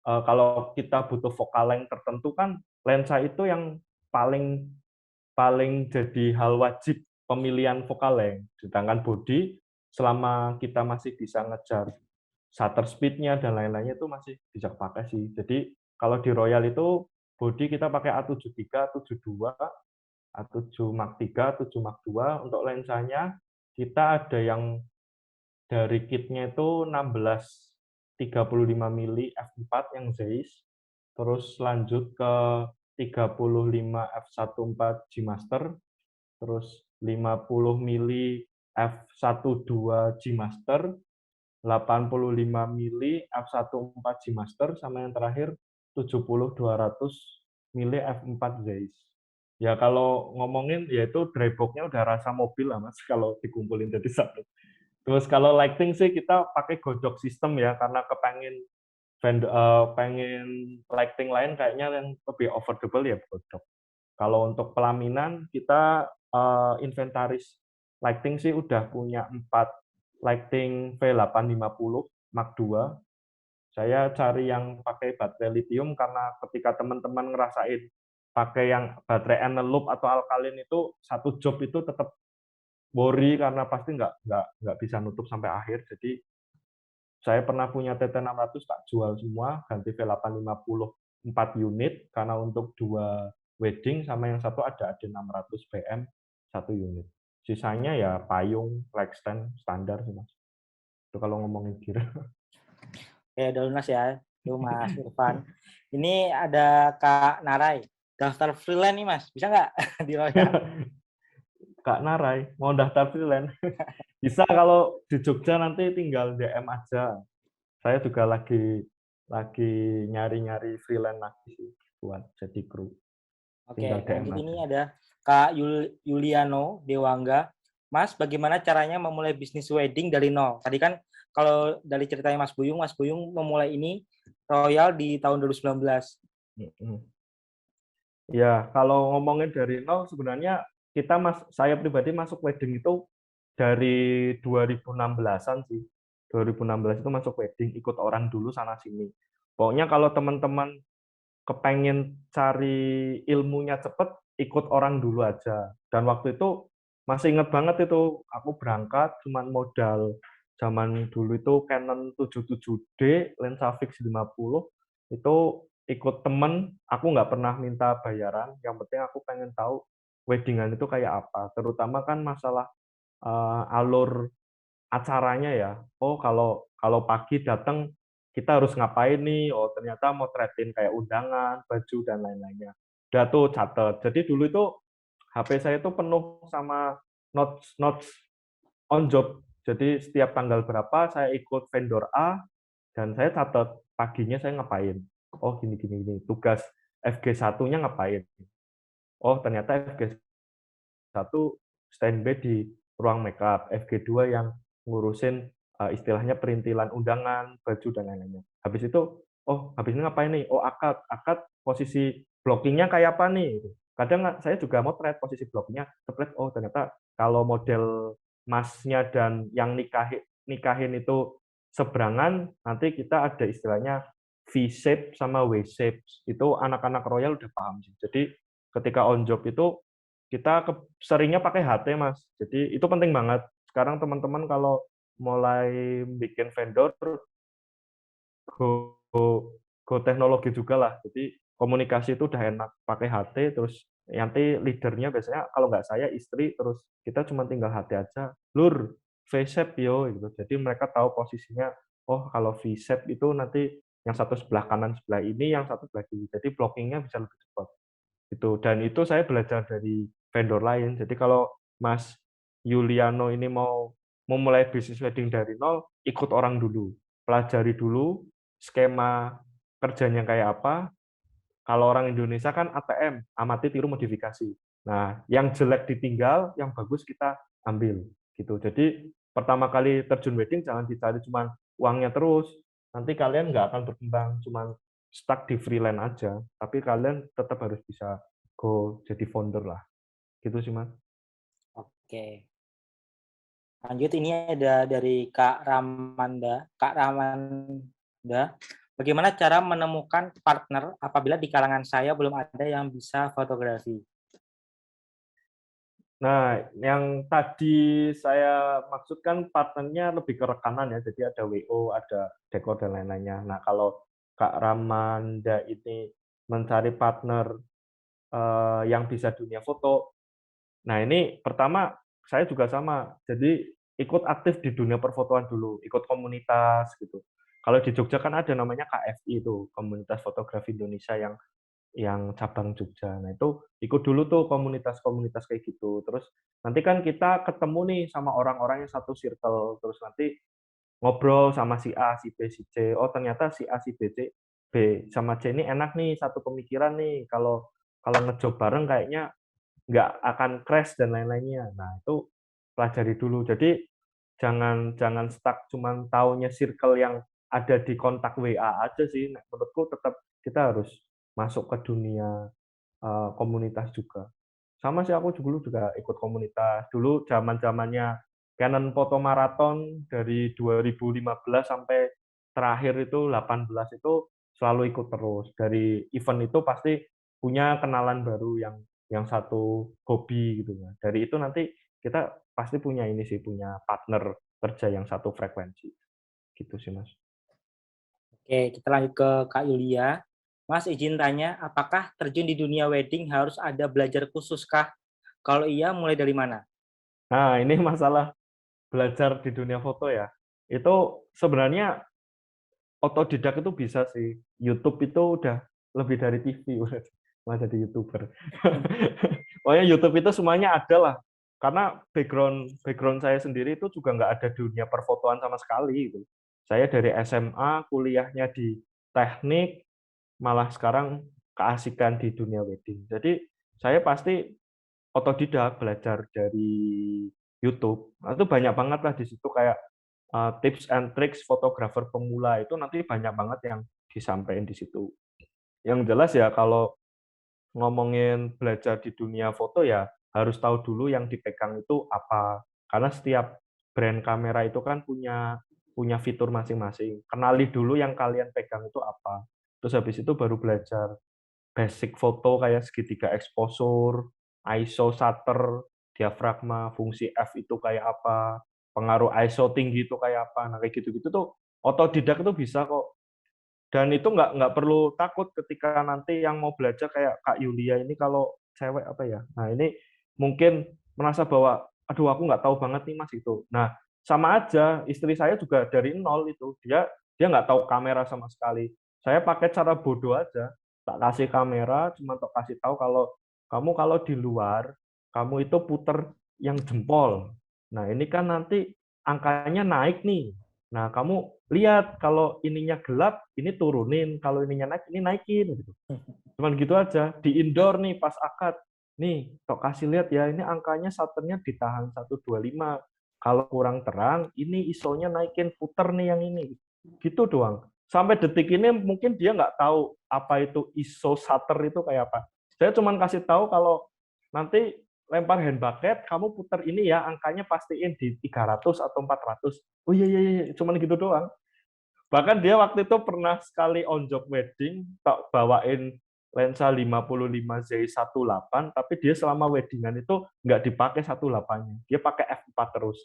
kalau kita butuh focal length tertentu kan, lensa itu yang paling paling jadi hal wajib pemilihan focal length. Sedangkan body, selama kita masih bisa ngejar shutter speed-nya dan lain-lainnya itu masih bisa pakai sih. Jadi kalau di Royal itu body kita pakai A73, A72, A7 Mark III, A7 Mark II. Untuk lensanya kita ada yang dari kitnya itu 16 35 mili f4 yang Zeiss, terus lanjut ke 35 f1.4 G Master, terus 50 mili f1.2 G Master, 85 mili f1.4 G Master, sama yang terakhir 70-200 mili f4 Zeiss. Ya kalau ngomongin ya itu dry box-nya udah rasa mobil lah Mas kalau dikumpulin jadi satu. Terus kalau lighting sih kita pakai Godok sistem ya karena pengen lighting lain kayaknya yang lebih affordable ya Godok. Kalau untuk pelaminan kita inventaris lighting sih udah punya 4 lighting V850 Mark II. Saya cari yang pakai baterai lithium karena ketika teman-teman ngerasain pakai yang baterai analog atau alkalin itu satu job itu tetap worry karena pasti nggak bisa nutup sampai akhir. Jadi saya pernah punya TT600 tak jual semua, ganti V850 4 unit karena untuk 2 wedding sama yang satu ada AD600 BM 1 unit. Sisanya ya payung, flag stand standar sih Mas. Itu kalau ngomongin gear. Oke, udah lunas ya. Tuh Mas Irfan. Ini ada Kak Narai. Daftar freelance nih Mas. Bisa nggak di Royal? Kak Narai, mau daftar freelance? Bisa kalau di Jogja nanti tinggal DM aja. Saya juga lagi nyari-nyari freelance lagi sih buat jadi kru. Tinggal Oke, DM lanjut aja. ini ada Kak Yuliano Dewangga. Mas, bagaimana caranya memulai bisnis wedding dari nol? Tadi kan kalau dari ceritanya Mas Buyung memulai ini Royal di tahun 2019. Mm-mm. Ya, kalau ngomongin dari nol sebenarnya saya pribadi masuk wedding itu dari 2016-an sih. 2016 itu masuk wedding, ikut orang dulu sana sini. Pokoknya kalau teman-teman kepengen cari ilmunya cepet, ikut orang dulu aja. Dan waktu itu masih inget banget itu, aku berangkat cuman modal zaman dulu itu Canon 77D, lensa fix 50, itu ikut temen, aku nggak pernah minta bayaran, yang penting aku pengen tahu weddingan itu kayak apa. Terutama kan masalah alur acaranya ya. Oh, kalau kalau pagi datang kita harus ngapain nih? Oh, ternyata motretin kayak undangan, baju dan lain-lainnya. udah tuh catat. Jadi dulu itu HP saya itu penuh sama notes notes on job. Jadi setiap tanggal berapa saya ikut vendor A dan saya catat paginya saya ngapain. Oh gini gini gini. Tugas FG1-nya ngapain. Oh ternyata FG1 standby di ruang makeup, FG2 yang ngurusin istilahnya perintilan undangan, baju dan lain-lainnya. Habis itu, oh habis ini ngapain nih? Oh akad posisi blockingnya kayak apa nih? Kadang saya juga mau trade posisi blockingnya, oh ternyata kalau model masnya dan yang nikahin itu seberangan, nanti kita ada istilahnya V-shape sama W-shape. Itu anak-anak Royal udah paham sih. Jadi ketika on job itu kita seringnya pakai HT, Mas. Jadi itu penting banget. Sekarang teman-teman kalau mulai bikin vendor, go, go, go teknologi juga lah. Jadi komunikasi itu udah enak. Pakai HT, terus nanti leadernya biasanya kalau nggak saya istri, terus kita cuma tinggal HT aja. Lur, V-shape yo. Gitu. Jadi mereka tahu posisinya, oh kalau V-shape itu nanti yang satu sebelah kanan sebelah ini, yang satu sebelah kiri. Jadi blockingnya bisa lebih cepat gitu. Dan itu saya belajar dari vendor lain. Jadi kalau Mas Yuliano ini mau memulai bisnis wedding dari nol, ikut orang dulu, pelajari dulu skema kerjanya kayak apa. Kalau orang Indonesia kan ATM, amati tiru modifikasi. Nah, yang jelek ditinggal, yang bagus kita ambil gitu. Jadi pertama kali terjun wedding jangan dicari cuma uangnya terus, nanti kalian nggak akan berkembang, cuma stuck di freelance aja. Tapi kalian tetap harus bisa go jadi founder lah. Gitu sih, Mas. Oke. Lanjut, ini ada dari Kak Ramanda. Kak Ramanda, bagaimana cara menemukan partner apabila di kalangan saya belum ada yang bisa fotografi? Nah, yang tadi saya maksudkan partnernya lebih ke rekanan ya, jadi ada WO, ada dekor dan lain-lainnya. Nah, kalau Kak Ramanda ini mencari partner yang bisa dunia foto, nah ini pertama saya juga sama, jadi ikut aktif di dunia perfotoan dulu, ikut komunitas gitu. Kalau di Jogja kan ada namanya KFI itu, Komunitas Fotografi Indonesia yang cabang Jogja. Nah, itu ikut dulu tuh komunitas-komunitas kayak gitu. Terus nanti kan kita ketemu nih sama orang-orang yang satu circle. Terus nanti ngobrol sama si A, si B, si C. Oh, ternyata si A, si B, C, B sama C ini enak nih, satu pemikiran nih. Kalau kalau ngejob bareng kayaknya nggak akan crash dan lain-lainnya. Nah, itu pelajari dulu. Jadi jangan jangan stuck cuman taunya circle yang ada di kontak WA aja sih. Nah, menurutku tetap kita harus masuk ke dunia komunitas juga. Sama sih aku dulu juga ikut komunitas. Dulu zaman-zamannya Canon Foto Marathon dari 2015 sampai terakhir itu 18 itu selalu ikut terus. Dari event itu pasti punya kenalan baru yang satu hobi gitu ya. Dari itu nanti kita pasti punya ini sih, punya partner kerja yang satu frekuensi. Gitu sih, Mas. Oke, kita lanjut ke Kak Yulia. Mas, izin tanya, apakah terjun di dunia wedding harus ada belajar khusus kah? Kalau iya, mulai dari mana? Nah, ini masalah belajar di dunia foto ya. Itu sebenarnya otodidak itu bisa sih. YouTube itu udah lebih dari TV, udah malah jadi YouTuber. Pokoknya YouTube itu semuanya ada lah. Karena background background saya sendiri itu juga nggak ada dunia perfotoan sama sekali gitu. Saya dari SMA kuliahnya di teknik, malah sekarang keasikan di dunia wedding. Jadi saya pasti otodidak belajar dari YouTube. Nah, itu banyak banget lah di situ kayak tips and tricks fotografer pemula itu nanti banyak banget yang disampaikan di situ. Yang jelas ya kalau ngomongin belajar di dunia foto ya harus tahu dulu yang dipegang itu apa. Karena setiap brand kamera itu kan punya punya fitur masing-masing. Kenali dulu yang kalian pegang itu apa. Terus habis itu baru belajar basic foto kayak segitiga exposure, ISO shutter, diafragma, fungsi f itu kayak apa, pengaruh ISO tinggi itu kayak apa. Nah, kayak gitu-gitu tuh otodidak itu bisa kok. Dan itu nggak perlu takut ketika nanti yang mau belajar kayak Kak Yulia ini kalau cewek apa ya. Nah, ini mungkin merasa bahwa aduh aku nggak tahu banget nih Mas itu. Nah, sama aja istri saya juga dari nol itu. Dia dia nggak tahu kamera sama sekali. Saya pakai cara bodoh aja. Tak kasih kamera, cuma tak kasih tahu kalau di luar, kamu itu puter yang jempol. Nah, ini kan nanti angkanya naik nih. Nah, kamu lihat kalau ininya gelap, ini turunin. Kalau ininya naik, ini naikin. Gitu. Cuman gitu aja. Di indoor nih pas akad. Nih, tok kasih lihat ya, ini angkanya shutternya ditahan 125. Kalau kurang terang, ini ISO-nya naikin, puter nih yang ini. Gitu doang. Sampai detik ini mungkin dia nggak tahu apa itu ISO shutter itu kayak apa. Saya cuma kasih tahu kalau nanti lempar hand bucket, kamu puter ini ya, angkanya pastiin di 300 atau 400. Oh iya, iya, iya, cuman gitu doang. Bahkan dia waktu itu pernah sekali on job wedding, tak bawain lensa 55Z18, tapi dia selama weddingan itu nggak dipakai 18-nya. Dia pakai f4 terus.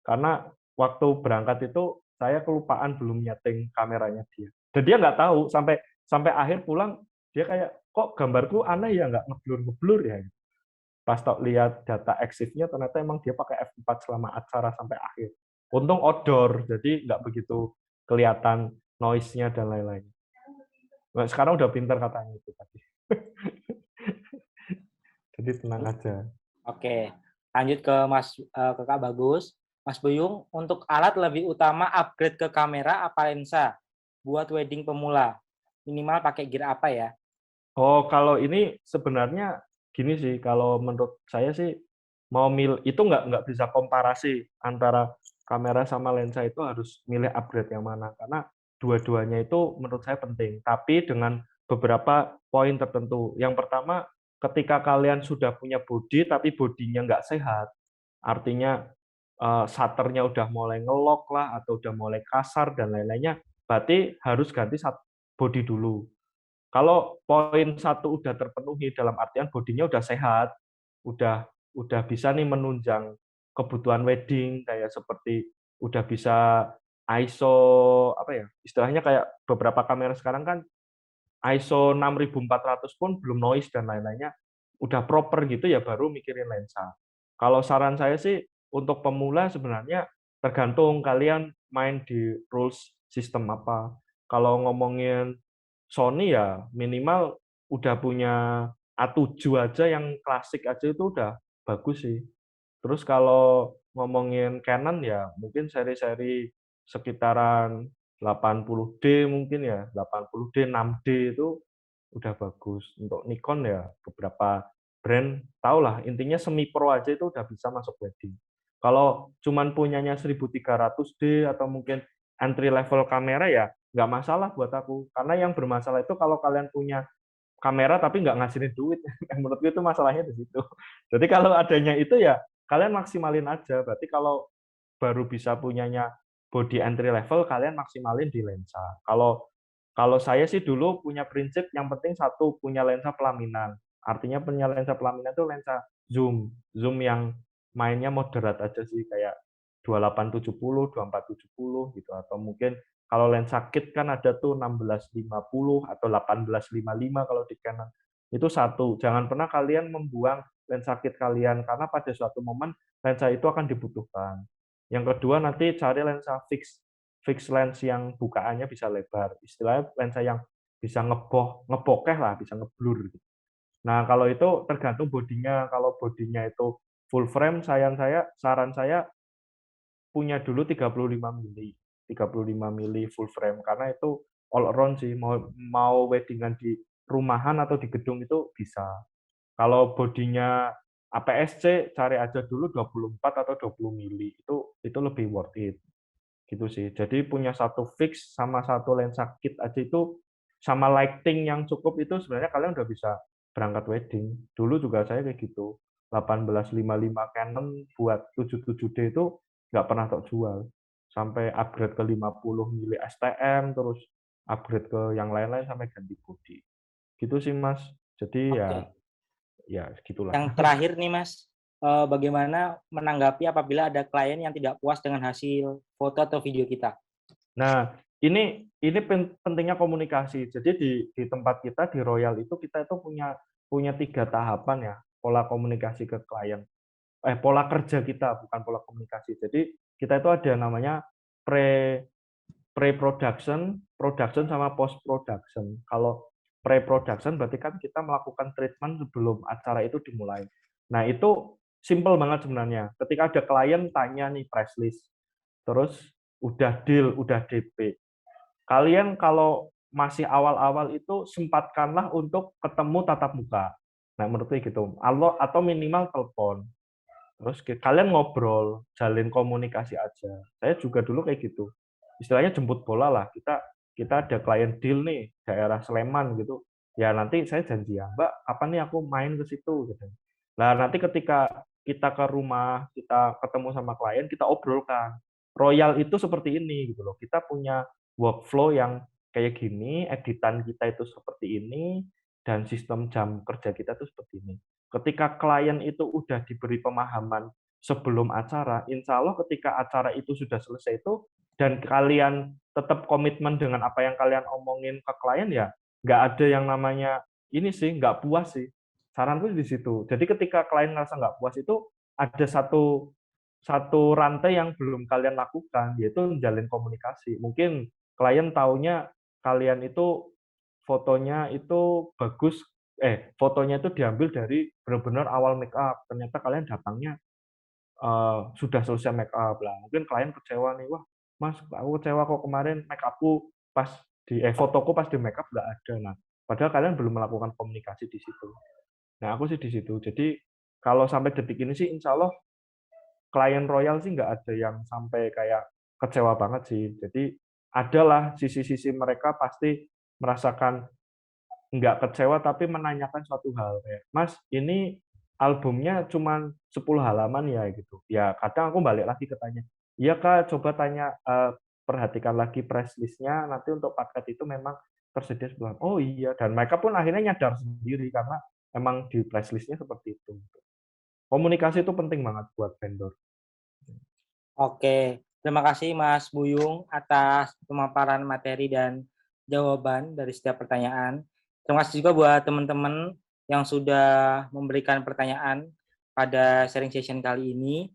Karena waktu berangkat itu saya kelupaan belum nyeting kameranya dia. Dan dia nggak tahu sampai sampai akhir pulang dia kayak kok gambarku aneh ya nggak ngeblur-ngeblur ya. Pas tak lihat data exif-nya ternyata emang dia pakai f4 selama acara sampai akhir. Untung outdoor, jadi nggak begitu kelihatan noise-nya dan lain-lain. Nah, sekarang udah pinter katanya itu tadi. Jadi tenang aja. Oke, lanjut ke ke Kak Bagus. Mas Buyung, untuk alat lebih utama upgrade ke kamera apa lensa buat wedding pemula? Minimal pakai gear apa ya? Oh, kalau ini sebenarnya gini sih, kalau menurut saya sih mau itu nggak bisa komparasi antara kamera sama lensa itu harus milih upgrade yang mana karena dua-duanya itu menurut saya penting, tapi dengan beberapa poin tertentu. Yang pertama, ketika kalian sudah punya body tapi bodinya nggak sehat, artinya shutternya udah mulai ngelok lah atau udah mulai kasar dan lain-lainnya, berarti harus ganti body dulu. Kalau poin satu udah terpenuhi dalam artian bodinya udah sehat, udah bisa nih menunjang kebutuhan wedding kayak seperti udah bisa ISO apa ya istilahnya kayak beberapa kamera sekarang kan ISO 6400 pun belum noise dan lain-lainnya udah proper gitu ya baru mikirin lensa. Kalau saran saya sih untuk pemula sebenarnya tergantung kalian main di rules sistem apa. Kalau ngomongin Sony ya minimal udah punya A7 aja yang klasik aja itu udah bagus sih. Terus kalau ngomongin Canon ya mungkin seri-seri sekitaran 80D mungkin ya, 80D, 6D itu udah bagus. Untuk Nikon ya beberapa brand tahulah intinya semi pro aja itu udah bisa masuk wedding. Kalau cuman punyanya 1300D atau mungkin entry level kamera ya nggak masalah buat aku. Karena yang bermasalah itu kalau kalian punya kamera tapi nggak ngasilin duit. Yang menurutku itu masalahnya di situ. Jadi kalau adanya itu ya kalian maksimalin aja. Berarti kalau baru bisa punyanya body entry level, kalian maksimalin di lensa. Kalau kalau saya sih dulu punya prinsip yang penting satu punya lensa pelaminan. Artinya punya lensa pelaminan itu lensa zoom, zoom yang mainnya moderat aja sih kayak 2870, 2470 gitu atau mungkin kalau lensa kit kan ada tuh 1650 atau 1855 kalau di Canon. Itu satu, jangan pernah kalian membuang lensa kit kalian karena pada suatu momen lensa itu akan dibutuhkan. Yang kedua nanti cari lensa fix lens yang bukaannya bisa lebar. Istilahnya lensa yang bisa ngebokeh lah, bisa ngeblur. Nah, kalau itu tergantung bodinya. Kalau bodinya itu full frame, saran saya punya dulu 35 mili. 35 mili full frame karena itu all around sih. Mau weddingan di rumahan atau di gedung itu bisa. Kalau bodinya APS-C cari aja dulu 24 atau 20 mili. Itu lebih worth it. Gitu sih. Jadi punya satu fix sama satu lensa kit aja itu sama lighting yang cukup itu sebenarnya kalian udah bisa berangkat wedding. Dulu juga saya kayak gitu. 1855 Canon buat 77D itu nggak pernah tak jual. Sampai upgrade ke 50 mili STM, terus upgrade ke yang lain-lain sampai ganti body. Gitu sih Mas. Jadi ya Oke. ya gitulah. Yang terakhir nih Mas, bagaimana menanggapi apabila ada klien yang tidak puas dengan hasil foto atau video kita? Nah, ini pentingnya komunikasi. Jadi di tempat kita di Royal itu kita itu punya 3 tahapan ya, pola komunikasi ke klien. Pola kerja kita bukan pola komunikasi. Jadi kita itu ada namanya pre pre-production, production sama post production. Kalau pre-production berarti kan kita melakukan treatment sebelum acara itu dimulai. Nah, itu simple banget sebenarnya. Ketika ada klien tanya nih press list, terus udah deal, udah DP. Kalian kalau masih awal-awal itu sempatkanlah untuk ketemu tatap muka. Nah, menurutku gitu. Atau minimal telepon. Terus kalian ngobrol, jalin komunikasi aja. Saya juga dulu kayak gitu. Istilahnya jemput bola lah. Kita ada klien deal nih daerah Sleman gitu. Ya nanti saya janji ya, Mbak, apa nih aku main ke situ gitu. Nah, nanti ketika kita ke rumah, kita ketemu sama klien, kita obrolkan. Royal itu seperti ini gitu loh. Kita punya workflow yang kayak gini, editan kita itu seperti ini, dan sistem jam kerja kita itu seperti ini. Ketika klien itu udah diberi pemahaman sebelum acara, insya Allah ketika acara itu sudah selesai itu, dan kalian tetap komitmen dengan apa yang kalian omongin ke klien, ya nggak ada yang namanya ini sih, nggak puas sih. Saranku di situ. Jadi ketika klien ngerasa nggak puas itu, ada satu satu rantai yang belum kalian lakukan, yaitu menjalin komunikasi. Mungkin klien taunya kalian itu fotonya itu bagus, fotonya itu diambil dari benar-benar awal make up. Ternyata kalian datangnya sudah selesai make up lah. Mungkin klien kecewa nih, wah Mas, aku kecewa kok kemarin make upku pas fotoku pas di make up nggak ada. Nah, padahal kalian belum melakukan komunikasi di situ. Nah, aku sih di situ. Jadi kalau sampai detik ini sih, insya Allah klien royal sih nggak ada yang sampai kayak kecewa banget sih. Jadi adalah sisi-sisi mereka pasti merasakan nggak kecewa tapi menanyakan suatu hal kayak, "Mas, ini albumnya cuma 10 halaman ya?" Gitu. Ya kadang aku balik lagi ke tanya, "Iya Kak, coba tanya, perhatikan lagi press list-nya, nanti untuk paket itu memang tersedia 10 halaman." Oh iya, dan mereka pun akhirnya nyadar sendiri karena emang di press list-nya seperti itu. Komunikasi itu penting banget buat vendor. Oke, terima kasih Mas Buyung atas pemaparan materi dan jawaban dari setiap pertanyaan. Terima kasih juga buat teman-teman yang sudah memberikan pertanyaan pada sharing session kali ini.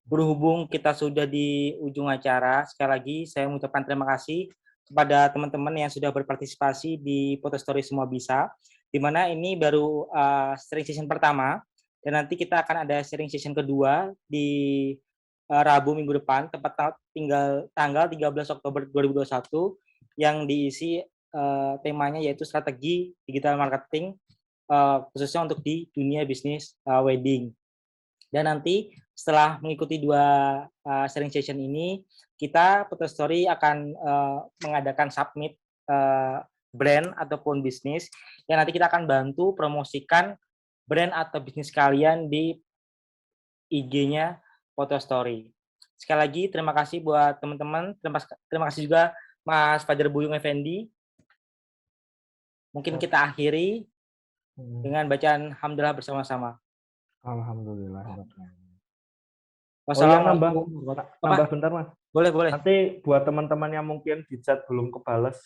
Berhubung kita sudah di ujung acara, sekali lagi saya mengucapkan terima kasih kepada teman-teman yang sudah berpartisipasi di Fotostory Semua Bisa, di mana ini baru sharing session pertama, dan nanti kita akan ada sharing session kedua di Rabu minggu depan, tepat tanggal 13 Oktober 2021, yang diisi temanya yaitu strategi digital marketing, khususnya untuk di dunia bisnis wedding. Dan nanti setelah mengikuti 2 sharing session ini, kita Fotostory akan mengadakan submit brand ataupun bisnis, yang nanti kita akan bantu promosikan brand atau bisnis kalian di IG-nya Fotostory. Sekali lagi terima kasih buat teman-teman, terima kasih juga Mas Fajar Buyung Effendi. Mungkin kita akhiri dengan bacaan hamdalah bersama-sama. Alhamdulillah. Oh iya, Wassalamualaikum. nambah bentar Mas. Boleh. Nanti buat teman-teman yang mungkin di chat belum kebales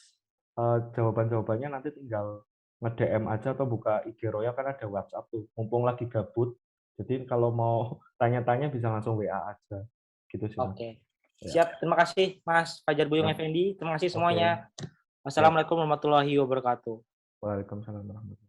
jawaban-jawabannya, nanti tinggal nge-DM aja atau buka IG Royal, kan ada WhatsApp tuh. Mumpung lagi gabut. Jadi kalau mau tanya-tanya bisa langsung WA aja. Gitu sih Mas. Oke. Ya. Siap, terima kasih Mas Fajar Buyung Siap. Effendi. Terima kasih Oke. semuanya. Wassalamualaikum warahmatullahi wabarakatuh. Waalaikumsalam warahmatullahi wabarakatuh.